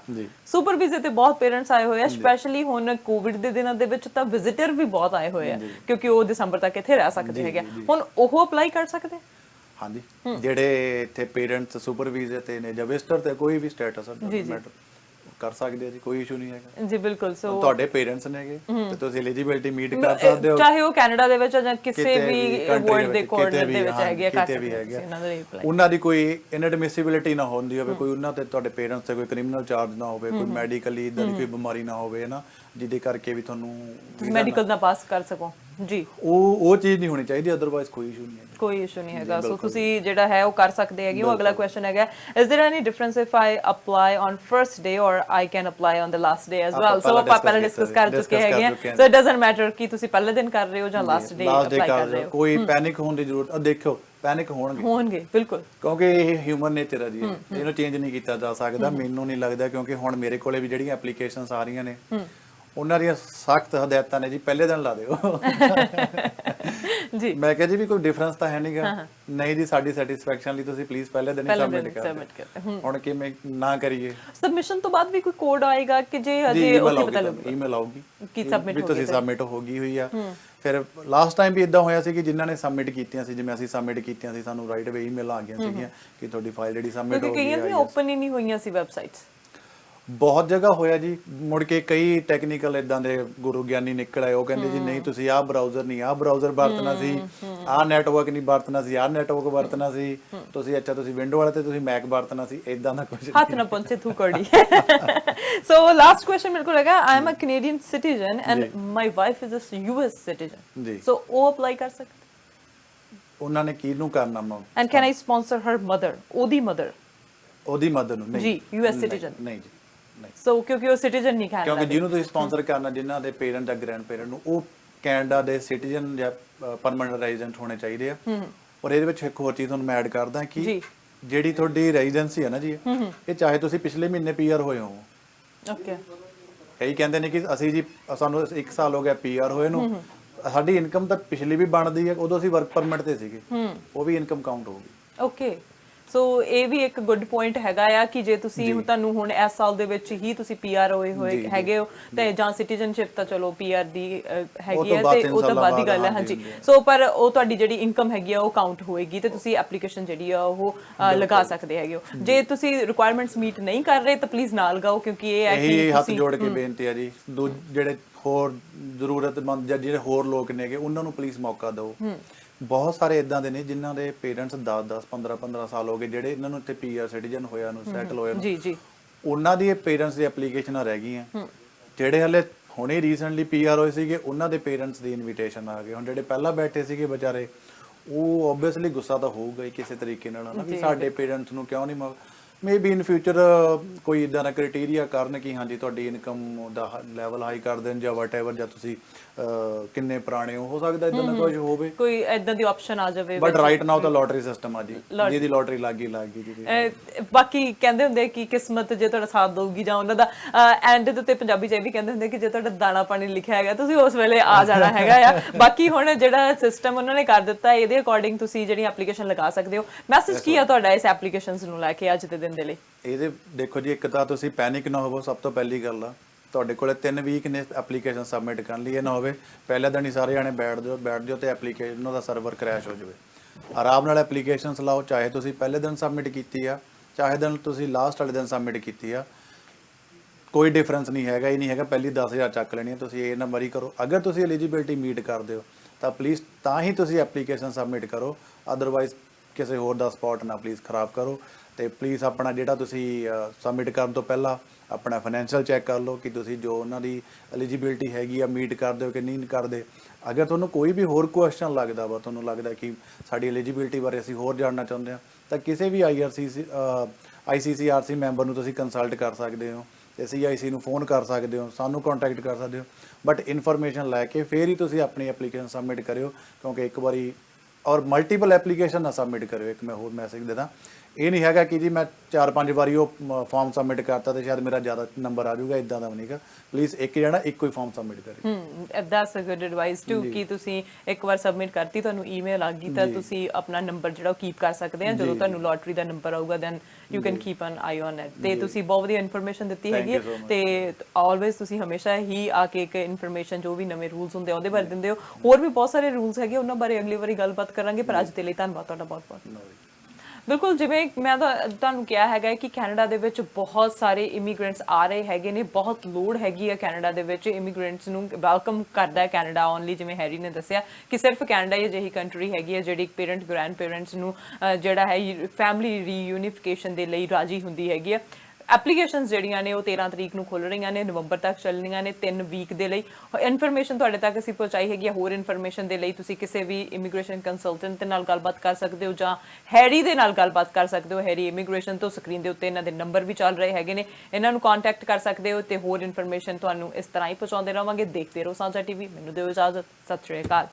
Super ਵੀਜ਼ੇ ਤੇ ਬਹੁਤ ਪੇਰੈਂਟਸ ਆਏ ਹੋਏ ਆ, ਸਪੈਸ਼ਲੀ ਹੁਣ ਕੋਵਿਡ ਦੇ ਦਿਨਾਂ ਦੇ ਵਿੱਚ ਤਾਂ ਵਿਜ਼ਿਟਰ ਵੀ ਬਹੁਤ ਆਏ ਹੋਏ ਆ, ਕਿਉਂਕਿ ਉਹ ਦਸੰਬਰ ਤੱਕ ਇੱਥੇ ਰਹਿ ਸਕਦੇ ਹੈਗੇ। ਹੁਣ ਉਹ ਅਪਲਾਈ ਕਰ ਸਕਦੇ? ਹਾਂਜੀ, ਜਿਹੜੇ ਇੱਥੇ ਪੇਰੈਂਟਸ ਸੁਪਰ ਵੀਜ਼ੇ ਤੇ ਨੇ ਜਾਂ ਵਿਜ਼ਟਰ ਤੇ ਕੋਈ ਵੀ ਸਟੇਟਸ ਮੈਟਰ ਕਰ ਸਕਦੇ ਆ ਜੀ, ਕੋਈ ਇਸ਼ੂ ਨਹੀਂ ਹੈਗਾ ਜੀ। ਬਿਲਕੁਲ। ਸੋ ਤੁਹਾਡੇ ਪੇਰੈਂਟਸ ਨੇਗੇ ਤੇ ਤੁਸੀਂ ਐਲੀਜੀਬਿਲਟੀ ਮੀਟ ਕਰ ਸਕਦੇ ਹੋ, ਚਾਹੇ ਉਹ ਕੈਨੇਡਾ ਦੇ ਵਿੱਚ ਜਾਂ ਕਿਸੇ ਵੀ ਵਰਲਡ ਦੇ ਕੋਰਨਰ ਦੇ ਵਿੱਚ ਹੈਗੇ, ਕਰ ਸਕਦੇ ਹੋ। ਉਹਨਾਂ ਦੀ ਕੋਈ ਇਨਐਡਮਿਸਿਬਿਲਿਟੀ ਨਾ ਹੁੰਦੀ ਹੋਵੇ, ਕੋਈ ਉਹਨਾਂ ਤੇ ਤੁਹਾਡੇ ਪੇਰੈਂਟਸ ਤੇ ਕੋਈ ਕ੍ਰਿਮੀਨਲ ਚਾਰਜ ਨਾ ਹੋਵੇ, ਕੋਈ ਮੈਡੀਕਲੀ ਇਦਾਂ ਦੀ ਕੋਈ ਬਿਮਾਰੀ ਨਾ ਹੋਵੇ ਨਾ, ਜਿਹਦੇ ਕਰਕੇ ਵੀ ਤੁਹਾਨੂੰ ਮੈਡੀਕਲ ਦਾ ਪਾਸ ਕਰ ਸਕੋ ਜੀ। ਉਹ ਚੀਜ਼ ਨਹੀਂ ਹੋਣੀ ਚਾਹੀਦੀ, ਅਦਰਵਾਈਜ਼ ਕੋਈ ਇਸ਼ੂ ਨਹੀਂ ਹੈ, ਕੋਈ ਇਸ਼ੂ ਨਹੀਂ ਹੈਗਾ। ਸੋ ਤੁਸੀਂ ਜਿਹੜਾ ਹੈ ਉਹ ਕਰ ਸਕਦੇ ਹੈਗੇ ਹੋ। ਅਗਲਾ ਕੁਐਸਚਨ ਹੈਗਾ, is there any difference if I apply on first day or I can apply on the last day as well? So ਆਪਾਂ ਪਹਿਲਾਂ ਡਿਸਕਸ ਕਰ ਚੁੱਕੇ ਹੈਗੇ ਆ, ਸੋ ਇਟ ਡਸਨਟ ਮੈਟਰ ਕਿ ਤੁਸੀਂ ਪਹਿਲੇ ਦਿਨ ਕਰ ਰਹੇ ਹੋ ਜਾਂ ਲਾਸਟ ਡੇ ਅਪਲਾਈ ਕਰ ਰਹੇ ਹੋ। ਕੋਈ ਪੈਨਿਕ ਹੋਣ ਦੀ ਜ਼ਰੂਰਤ, ਦੇਖੋ ਪੈਨਿਕ ਹੋਣਗੇ ਬਿਲਕੁਲ, ਕਿਉਂਕਿ ਇਹ ਹਿਊਮਨ ਨੇਚਰ ਹੈ ਜੀ, ਇਹਨੂੰ ਚੇਂਜ ਨਹੀਂ ਕੀਤਾ ਜਾ ਸਕਦਾ। ਮੈਨੂੰ ਨਹੀਂ ਲੱਗਦਾ, ਕਿਉਂਕਿ ਹੁਣ ਮੇਰੇ ਕੋਲੇ ਵੀ ਜਿਹੜੀਆਂ ਐਪਲੀਕੇਸ਼ਨਸ ਆ ਰਹੀਆਂ ਨੇ ਉਹਨਾਂ ਦੀਆਂ ਸਖਤ ਹਦਾਇਤਾਂ ਨੇ ਜੀ, ਪਹਿਲੇ ਦਿਨ ਲਾ ਦਿਓ ਜੀ। ਮੈਂ ਕਿਹਾ ਜੀ ਵੀ ਕੋਈ ਡਿਫਰੈਂਸ ਤਾਂ ਹੈ ਨਹੀਂਗਾ, ਨਹੀਂ ਜੀ ਸਾਡੀ ਸੈਟੀਸਫੈਕਸ਼ਨ ਲਈ ਤੁਸੀਂ ਪਲੀਜ਼ ਪਹਿਲੇ ਦਿਨ ਹੀ ਸਬਮਿਟ ਕਰੋ। ਹੁਣ ਕਿਵੇਂ ਨਾ ਕਰੀਏ? ਸਬਮਿਸ਼ਨ ਤੋਂ ਬਾਅਦ ਵੀ ਕੋਈ ਕੋਡ ਆਏਗਾ ਕਿ ਜੇ ਹਜੇ ਉੱਥੇ ਪਤਾ ਲੱਗੂਗਾ, ਈਮੇਲ ਆਊਗੀ ਕਿ ਸਬਮਿਟ ਹੋ ਗਈ, ਤੁਸੀਂ ਸਬਮਿਟ ਹੋ ਗਈ ਹੋਈ ਆ। ਫਿਰ ਲਾਸਟ ਟਾਈਮ ਵੀ ਇਦਾਂ ਹੋਇਆ ਸੀ ਕਿ ਜਿਨ੍ਹਾਂ ਨੇ ਸਬਮਿਟ ਕੀਤੀਆਂ ਸੀ, ਜਿਵੇਂ ਅਸੀਂ ਸਬਮਿਟ ਕੀਤੀਆਂ ਸੀ, ਸਾਨੂੰ ਰਾਈਟ ਅਵੇ ਈਮੇਲ ਆ ਗਈਆਂ ਸੀਗੀਆਂ ਕਿ ਤੁਹਾਡੀ ਫਾਈਲ ਜਿਹੜੀ ਸਬਮਿਟ ਹੋ ਗਈ ਹੈ। ਕਈਆਂ ਦੀ ਓਪਨ ਹੀ ਨਹੀਂ ਹੋਈਆਂ ਸੀ ਵੈਬਸਾਈਟਸ, ਬਹੁਤ ਜਗ੍ਹਾ ਹੋਇਆ ਜੀ। ਮੁੜ ਕੇ ਕਈ ਟੈਕਨੀਕਲ ਇਦਾਂ ਦੇ ਗੁਰੂ ਗਿਆਨੀ ਨਿਕਲ ਆਏ, ਉਹ ਕਹਿੰਦੇ ਜੀ ਨਹੀਂ ਤੁਸੀਂ ਆਹ ਬਰਾਊਜ਼ਰ ਨਹੀਂ, ਆਹ ਬਰਾਊਜ਼ਰ ਵਰਤਣਾ ਸੀ, ਆਹ ਨੈਟਵਰਕ ਨਹੀਂ ਵਰਤਣਾ ਸੀ, ਆਹ ਨੈਟਵਰਕ ਵਰਤਣਾ ਸੀ, ਤੁਸੀਂ ਤੁਸੀਂ ਵਿੰਡੋ ਵਾਲੇ ਤੇ ਤੁਸੀਂ ਮੈਕ ਵਰਤਣਾ ਸੀ, ਇਦਾਂ ਦਾ ਕੁਝ ਹੱਥ ਨਾ ਪਹੁੰਚੇ ਥੂ ਕੜੀ। ਸੋ ਲਾਸਟ ਕੁਐਸਚਨ ਮੇਰੇ ਕੋਲ ਹੈਗਾ, I am a Canadian citizen and my wife is a US citizen ਜੀ, ਸੋ ਉਹ ਅਪਲਾਈ ਕਰ ਸਕਦੇ? ਉਹਨਾਂ ਨੇ ਕਿਹਨੂੰ ਕਰਨਾ ਵਾ? And can I sponsor her mother? ਉਹਦੀ ਮਦਰ ਨੂੰ? ਨਹੀਂ ਜੀ, ਯੂਐਸ ਸਿਟੀਜ਼ਨ ਨਹੀਂ ਜੀ। ਸੋ ਕਿਉਂਕਿ ਉਹ ਸਿਟੀਜ਼ਨ ਨਹੀਂ ਕੈਨੇਡਾ, ਕਿਉਂਕਿ ਜਿਹਨੂੰ ਤੁਸੀਂ ਸਪਾਂਸਰ ਕਰਨਾ, ਜਿਨ੍ਹਾਂ ਦੇ ਪੇਰੈਂਟ ਜਾਂ ਗ੍ਰੈਂਡ ਪੇਰੈਂਟ ਨੂੰ, ਉਹ ਕੈਨੇਡਾ ਦੇ ਸਿਟੀਜ਼ਨ ਜਾਂ ਪਰਮਨੈਂਟ ਰੈਜ਼ੀਡੈਂਟ ਹੋਣੇ ਚਾਹੀਦੇ ਆ। ਔਰ ਇਹਦੇ ਵਿੱਚ ਇੱਕ ਹੋਰ ਚੀਜ਼ ਤੁਹਾਨੂੰ ਮੈਂ ਐਡ ਕਰਦਾ ਕਿ ਜਿਹੜੀ ਤੁਹਾਡੀ ਰੈਜ਼ੀਡੈਂਸੀ ਹੈ ਨਾ ਜੀ, ਇਹ ਚਾਹੇ ਤੁਸੀਂ ਪਿਛਲੇ ਮਹੀਨੇ ਪੀਆਰ ਹੋਏ ਹੋ, ਓਕੇ, ਕਈ ਕਹਿੰਦੇ ਨੇ ਕਿ ਅਸੀਂ ਜੀ ਸਾਨੂੰ 1 ਸਾਲ ਹੋ ਗਿਆ ਪੀਆਰ ਹੋਏ ਨੂੰ, ਸਾਡੀ ਇਨਕਮ ਤਾਂ ਪਿਛਲੀ ਵੀ ਬਣਦੀ ਹੈ, ਉਦੋਂ ਅਸੀਂ ਵਰਕ ਪਰਮਿਟ ਤੇ ਸੀਗੇ, ਉਹ ਵੀ ਇਨਕਮ ਕਾਊਂਟ ਹੋਊਗੀ। ਓਕੇ, ਸੋ ਇਹ ਵੀ ਇੱਕ ਗੁੱਡ ਪੁਆਇੰਟ ਹੈਗਾ ਆ ਕਿ ਜੇ ਤੁਸੀਂ ਤੁਹਾਨੂੰ ਹੁਣ ਇਸ ਸਾਲ ਦੇ ਵਿੱਚ ਹੀ ਤੁਸੀਂ ਪੀਆਰ ਹੋਏ ਹੈਗੇ ਹੋ ਤੇ ਜਾਂ ਸਿਟੀਜ਼ਨਸ਼ਿਪ ਤਾਂ ਚਲੋ ਪੀਆਰ ਦੀ ਹੈਗੀ ਹੈ ਤੇ ਉਹ ਤਾਂ ਬਾਅਦ ਦੀ ਗੱਲ ਹੈ। ਹਾਂਜੀ, ਸੋ ਪਰ ਉਹ ਤੁਹਾਡੀ ਜਿਹੜੀ ਇਨਕਮ ਹੈਗੀ ਆ ਉਹ ਕਾਊਂਟ ਹੋਏਗੀ ਤੇ ਤੁਸੀਂ ਐਪਲੀਕੇਸ਼ਨ ਜਿਹੜੀ ਆ ਉਹ ਲਗਾ ਸਕਦੇ ਹੈਗੇ ਹੋ। ਜੇ ਤੁਸੀਂ ਰਿਕੁਆਇਰਮੈਂਟਸ ਮੀਟ ਨਹੀਂ ਕਰ ਰਹੇ ਤਾਂ ਪਲੀਜ਼ ਨਾ ਲਗਾਓ, ਕਿਉਂਕਿ ਇਹ ਹੈ ਕਿ ਹੱਥ ਜੋੜ ਕੇ ਬੇਨਤੀ ਹੈ ਜੀ, ਜਿਹੜੇ ਹੋਰ ਜ਼ਰੂਰਤਮੰਦ ਜਾਂ ਜਿਹੜੇ ਹੋਰ ਲੋਕ ਨੇਗੇ ਉਹਨਾਂ ਨੂੰ ਪਲੀਜ਼ ਮੌਕਾ ਦਿਓ। ਬਹੁਤ ਸਾਰੇ ਇਦਾਂ ਦੇ ਨੇ ਜਿਨ੍ਹਾਂ ਦੇ ਪੇਰੈਂਟਸ 10-10 15-15 ਸਾਲ ਹੋ ਗਏ, ਜਿਹੜੇ ਇਹਨਾਂ ਨੂੰ ਇੱਥੇ ਪੀਆਰ ਸਿਟੀਜ਼ਨ ਹੋਇਆ ਨੂੰ ਸੈਟਲ ਹੋਇਆ ਨੂੰ, ਉਹਨਾਂ ਦੀ ਪੇਰੈਂਟਸ ਦੀ ਐਪਲੀਕੇਸ਼ਨਾਂ ਰਹਿ ਗਈਆਂ। ਜਿਹੜੇ ਹਲੇ ਹੁਣੇ ਰੀਸੈਂਟਲੀ ਪੀਆਰ ਹੋਏ ਸੀਗੇ ਉਹਨਾਂ ਦੇ ਪੇਰੈਂਟਸ ਦੀ ਇਨਵੀਟੇਸ਼ਨ ਆ ਗਏ। ਹੁਣ ਜਿਹੜੇ ਪਹਿਲਾਂ ਬੈਠੇ ਸੀਗੇ ਵਿਚਾਰੇ, ਉਹ ਓਬਵੀਅਸਲੀ ਗੁੱਸਾ ਤਾਂ ਹੋਊਗਾ ਹੀ ਕਿਸੇ ਤਰੀਕੇ ਨਾਲ ਨਾ, ਵੀ ਸਾਡੇ ਪੇਰੈਂਟਸ ਨੂੰ ਕਿਉਂ ਨਹੀਂ ਮੇਬੀ ਇਨ ਫਿਊਚਰ ਕੋਈ ਇਦਾਂ ਦਾ ਕ੍ਰਾਈਟੇਰੀਆ ਕਰਨ ਕਿ ਹਾਂਜੀ ਤੁਹਾਡੀ ਇਨਕਮ ਦਾ ਲੈਵਲ ਹਾਈ ਕਰ ਦੇਣ ਜਾਂ ਵਟਐਵਰ, ਜਾਂ ਤੁਸੀਂ ਕਿੰਨੇ ਪੁਰਾਣੇ ਹੋ ਸਕਦਾ ਇਦਾਂ ਦਾ ਕੁਝ ਹੋਵੇ, ਕੋਈ ਇਦਾਂ ਦੀ ਆਪਸ਼ਨ ਆ ਜਾਵੇ। ਬਟ ਰਾਈਟ ਨਾਓ ਤਾਂ ਲੋਟਰੀ ਸਿਸਟਮ ਆ ਜੀ, ਜਿਹਦੀ ਲੋਟਰੀ ਲੱਗ ਗਈ ਜੀ। ਬਾਕੀ ਕਹਿੰਦੇ ਹੁੰਦੇ ਕਿ ਕਿਸਮਤ ਜੇ ਤੁਹਾਡਾ ਸਾਥ ਦਊਗੀ, ਜਾਂ ਉਹਨਾਂ ਦਾ ਐਂਡ ਦੇ ਉੱਤੇ ਪੰਜਾਬੀ ਚ ਇਹ ਵੀ ਕਹਿੰਦੇ ਹੁੰਦੇ ਕਿ ਜੇ ਤੁਹਾਡਾ ਦਾਣਾ ਪਾਣੀ ਲਿਖਿਆ ਹੈਗਾ ਤੁਸੀਂ ਉਸ ਵੇਲੇ ਆ ਜਾਣਾ ਹੈਗਾ ਆ। ਬਾਕੀ ਹੁਣ ਜਿਹੜਾ ਸਿਸਟਮ ਉਹਨਾਂ ਨੇ ਕਰ ਦਿੱਤਾ ਇਹਦੇ ਅਕੋਰਡਿੰਗ ਤੁਸੀਂ ਜਿਹੜੀ ਐਪਲੀਕੇਸ਼ਨ ਲਗਾ ਸਕਦੇ ਹੋ। ਮੈਸੇਜ ਕੀ ਆ ਤੁਹਾਡਾ ਇਸ ਐਪਲੀਕੇਸ਼ਨਸ ਨੂੰ ਲੈ ਕੇ ਅੱਜ ਦੇ ਦਿਨ ਦੇ ਲਈ? ਇਹਦੇ ਦੇਖੋ ਜੀ, ਇੱਕ ਤਾਂ ਤੁਸੀਂ ਪੈਨਿਕ ਨਾ ਹੋਵੋ, ਸਭ ਤੋਂ ਪਹਿਲੀ ਗੱਲ ਆ। ਤੁਹਾਡੇ ਕੋਲੇ 3 ਵੀਕ ਨੇ ਐਪਲੀਕੇਸ਼ਨ ਸਬਮਿਟ ਕਰਨ ਲਈ। ਇਹ ਨਾ ਹੋਵੇ ਪਹਿਲੇ ਦਿਨ ਹੀ ਸਾਰੇ ਜਾਣੇ ਬੈਠ ਜਾਓ ਤੇ ਐਪਲੀਕੇਸ਼ਨ ਦਾ ਸਰਵਰ ਕ੍ਰੈਸ਼ ਹੋ ਜਾਵੇ। ਆਰਾਮ ਨਾਲ ਐਪਲੀਕੇਸ਼ਨਸ ਲਾਓ, ਚਾਹੇ ਤੁਸੀਂ ਪਹਿਲੇ ਦਿਨ ਸਬਮਿਟ ਕੀਤੀ ਆ, ਚਾਹੇ ਦਿਨ ਤੁਸੀਂ ਲਾਸਟ ਵਾਲੇ ਦਿਨ ਸਬਮਿਟ ਕੀਤੀ ਆ, ਕੋਈ ਡਿਫਰੈਂਸ ਨਹੀਂ ਹੈਗਾ। ਇਹ ਨਹੀਂ ਹੈਗਾ ਪਹਿਲੀ 10,000 ਚੱਕ ਲੈਣੀ ਹੈ। ਤੁਸੀਂ ਇਹ ਨਾ ਮਰੀ ਕਰੋ। ਅਗਰ ਤੁਸੀਂ ਐਲੀਜੀਬਿਲਟੀ ਮੀਟ ਕਰਦੇ ਹੋ ਤਾਂ ਪਲੀਜ਼ ਤਾਂ ਹੀ ਤੁਸੀਂ ਐਪਲੀਕੇਸ਼ਨ ਸਬਮਿਟ ਕਰੋ, ਅਦਰਵਾਈਜ਼ ਕਿਸੇ ਹੋਰ ਦਾ ਸਪੌਟ ਨਾ ਪਲੀਜ਼ ਖਰਾਬ ਕਰੋ। ਤੇ ਪਲੀਜ਼ ਆਪਣਾ ਜਿਹੜਾ ਤੁਸੀਂ ਸਬਮਿਟ ਕਰਨ ਤੋਂ ਪਹਿਲਾਂ ਆਪਣਾ ਫਾਈਨੈਂਸ਼ੀਅਲ ਚੈੱਕ ਕਰ ਲਓ ਕਿ ਤੁਸੀਂ ਜੋ ਉਹਨਾਂ ਦੀ ਐਲੀਜੀਬਿਲਟੀ ਹੈਗੀ ਆ ਮੀਟ ਕਰਦੇ ਹੋ ਕਿ ਨਹੀਂ ਕਰਦੇ। ਅਗਰ ਤੁਹਾਨੂੰ ਕੋਈ ਵੀ ਹੋਰ ਕੁਐਸਚਨ ਲੱਗਦਾ ਵਾ, ਤੁਹਾਨੂੰ ਲੱਗਦਾ ਕਿ ਸਾਡੀ ਐਲੀਜੀਬਿਲਟੀ ਬਾਰੇ ਅਸੀਂ ਹੋਰ ਜਾਣਨਾ ਚਾਹੁੰਦੇ ਹਾਂ, ਤਾਂ ਕਿਸੇ ਵੀ ICCRC ਮੈਂਬਰ ਨੂੰ ਤੁਸੀਂ ਕੰਸਲਟ ਕਰ ਸਕਦੇ ਹੋ, ਤੇ CIC ਨੂੰ ਫੋਨ ਕਰ ਸਕਦੇ ਹੋ, ਸਾਨੂੰ ਕੰਟੈਕਟ ਕਰ ਸਕਦੇ ਹੋ। ਬਟ ਇਨਫੋਰਮੇਸ਼ਨ ਲੈ ਕੇ ਫਿਰ ਹੀ ਤੁਸੀਂ ਆਪਣੀ ਐਪਲੀਕੇਸ਼ਨ ਸਬਮਿਟ ਕਰਿਓ, ਕਿਉਂਕਿ ਇੱਕ ਵਾਰੀ ਔਰ ਮਲਟੀਪਲ ਐਪਲੀਕੇਸ਼ਨ ਨਾ ਸਬਮਿਟ ਕਰਿਓ। ਇੱਕ ਮੈਂ ਹੋਰ ਮੈਸੇਜ ਦੇ ਦਾਂ, ਇਹ ਨਹੀਂ ਹੈਗਾ ਕਿ ਜੀ ਮੈਂ 4-5 ਵਾਰੀ ਉਹ ਫਾਰਮ ਸਬਮਿਟ ਕਰਤਾ ਤੇ ਸ਼ਾਇਦ ਮੇਰਾ ਜ਼ਿਆਦਾ ਨੰਬਰ ਆ ਜਾਊਗਾ, ਇਦਾਂ ਦਾ ਵੀ ਨਹੀਂਗਾ। ਪਲੀਜ਼ ਇੱਕ ਜਣਾ ਇੱਕੋ ਹੀ ਫਾਰਮ ਸਬਮਿਟ ਕਰੇ। That's a good advice too, ਕਿ ਤੁਸੀਂ ਇੱਕ ਵਾਰ ਸਬਮਿਟ ਕਰਤੀ, ਤੁਹਾਨੂੰ ਈਮੇਲ ਆ ਗਈ ਤਾਂ ਤੁਸੀਂ ਆਪਣਾ ਨੰਬਰ ਜਿਹੜਾ ਉਹ ਕੀਪ ਕਰ ਸਕਦੇ ਆ। ਜਦੋਂ ਤੁਹਾਨੂੰ ਲੋਟਰੀ ਦਾ ਨੰਬਰ ਆਊਗਾ then you can keep an eye on it. ਤੇ ਤੁਸੀਂ ਬਹੁਤ ਵਧੀਆ ਇਨਫੋਰਮੇਸ਼ਨ ਦਿੱਤੀ ਹੈਗੀ ਹੈ, ਤੇ ਆਲਵੇਜ਼ ਤੁਸੀਂ ਹਮੇਸ਼ਾ ਹੀ ਆ ਕੇ ਇੱਕ ਇਨਫੋਰਮੇਸ਼ਨ ਜੋ ਵੀ ਨਵੇਂ ਰੂਲਸ ਹੁੰਦੇ ਆ ਉਹਦੇ ਬਾਰੇ ਦਿੰਦੇ ਹੋ। ਹੋਰ ਵੀ ਬਹੁਤ ਸਾਰੇ ਰੂਲਸ ਹੈਗੇ, ਉਹਨਾਂ ਬਾਰੇ ਅਗਲੀ ਵਾਰੀ ਗੱਲਬਾਤ ਕਰਾਂਗੇ, ਪਰ ਅੱਜ ਦੇ ਲਈ ਧੰਨਵਾਦ ਤੁਹਾਡਾ ਬਹੁਤ ਬਹੁਤ। ਬਿਲਕੁਲ, ਜਿਵੇਂ ਮੈਂ ਤੁਹਾਨੂੰ ਕਿਹਾ ਹੈਗਾ ਕਿ ਕੈਨੇਡਾ ਦੇ ਵਿੱਚ ਬਹੁਤ ਸਾਰੇ ਇਮੀਗ੍ਰੈਂਟਸ ਆ ਰਹੇ ਹੈਗੇ ਨੇ, ਬਹੁਤ ਲੋੜ ਹੈਗੀ ਹੈ ਕੈਨੇਡਾ ਦੇ ਵਿੱਚ। ਇਮੀਗ੍ਰੈਂਟਸ ਨੂੰ ਵੈਲਕਮ ਕਰਦਾ ਹੈ ਕੈਨੇਡਾ ਓਨਲੀ। ਜਿਵੇਂ ਹੈਰੀ ਨੇ ਦੱਸਿਆ ਕਿ ਸਿਰਫ ਕੈਨੇਡਾ ਹੀ ਅਜਿਹੀ ਕੰਟਰੀ ਹੈਗੀ ਹੈ ਜਿਹੜੀ ਪੇਰੈਂਟ ਗ੍ਰੈਂਡ ਪੇਰੈਂਟਸ ਨੂੰ ਜਿਹੜਾ ਹੈ ਫੈਮਿਲੀ ਰੀਯੂਨੀਫਿਕੇਸ਼ਨ ਦੇ ਲਈ ਰਾਜੀ ਹੁੰਦੀ ਹੈਗੀ ਹੈ। ਐਪਲੀਕੇਸ਼ਨਸ ਜਿਹੜੀਆਂ ਨੇ ਉਹ 13 ਤਰੀਕ ਨੂੰ ਖੁੱਲ ਰਹੀਆਂ ਨੇ, ਨਵੰਬਰ ਤੱਕ ਚੱਲਣੀਆਂ ਨੇ, 3 ਵੀਕ ਦੇ ਲਈ। ਇਨਫੋਰਮੇਸ਼ਨ ਤੁਹਾਡੇ ਤੱਕ ਅਸੀਂ ਪਹੁੰਚਾਈ ਹੈਗੀ ਆ। ਹੋਰ ਇਨਫੋਰਮੇਸ਼ਨ ਦੇ ਲਈ ਤੁਸੀਂ ਕਿਸੇ ਵੀ ਇਮੀਗ੍ਰੇਸ਼ਨ ਕੰਸਲਟੈਂਟ ਦੇ ਨਾਲ ਗੱਲਬਾਤ ਕਰ ਸਕਦੇ ਹੋ, ਜਾਂ ਹੈਰੀ ਦੇ ਨਾਲ ਗੱਲਬਾਤ ਕਰ ਸਕਦੇ ਹੋ। ਹੈਰੀ ਇਮੀਗ੍ਰੇਸ਼ਨ ਤੋਂ ਸਕਰੀਨ ਦੇ ਉੱਤੇ ਇਹਨਾਂ ਦੇ ਨੰਬਰ ਵੀ ਚੱਲ ਰਹੇ ਹੈਗੇ ਨੇ, ਇਹਨਾਂ ਨੂੰ ਕੰਟੈਕਟ ਕਰ ਸਕਦੇ ਹੋ। ਤੇ ਹੋਰ ਇਨਫੋਰਮੇਸ਼ਨ ਤੁਹਾਨੂੰ ਇਸ ਤਰ੍ਹਾਂ ਹੀ ਪਹੁੰਚਾਉਂਦੇ ਰਹਾਂਗੇ। ਦੇਖਦੇ ਰਹੋ ਸਾਂਝਾ TV। ਮੈਨੂੰ ਦਿਓ ਇਜਾਜ਼ਤ। ਸਤਿ ਸ਼੍ਰੀ ਅਕਾਲ।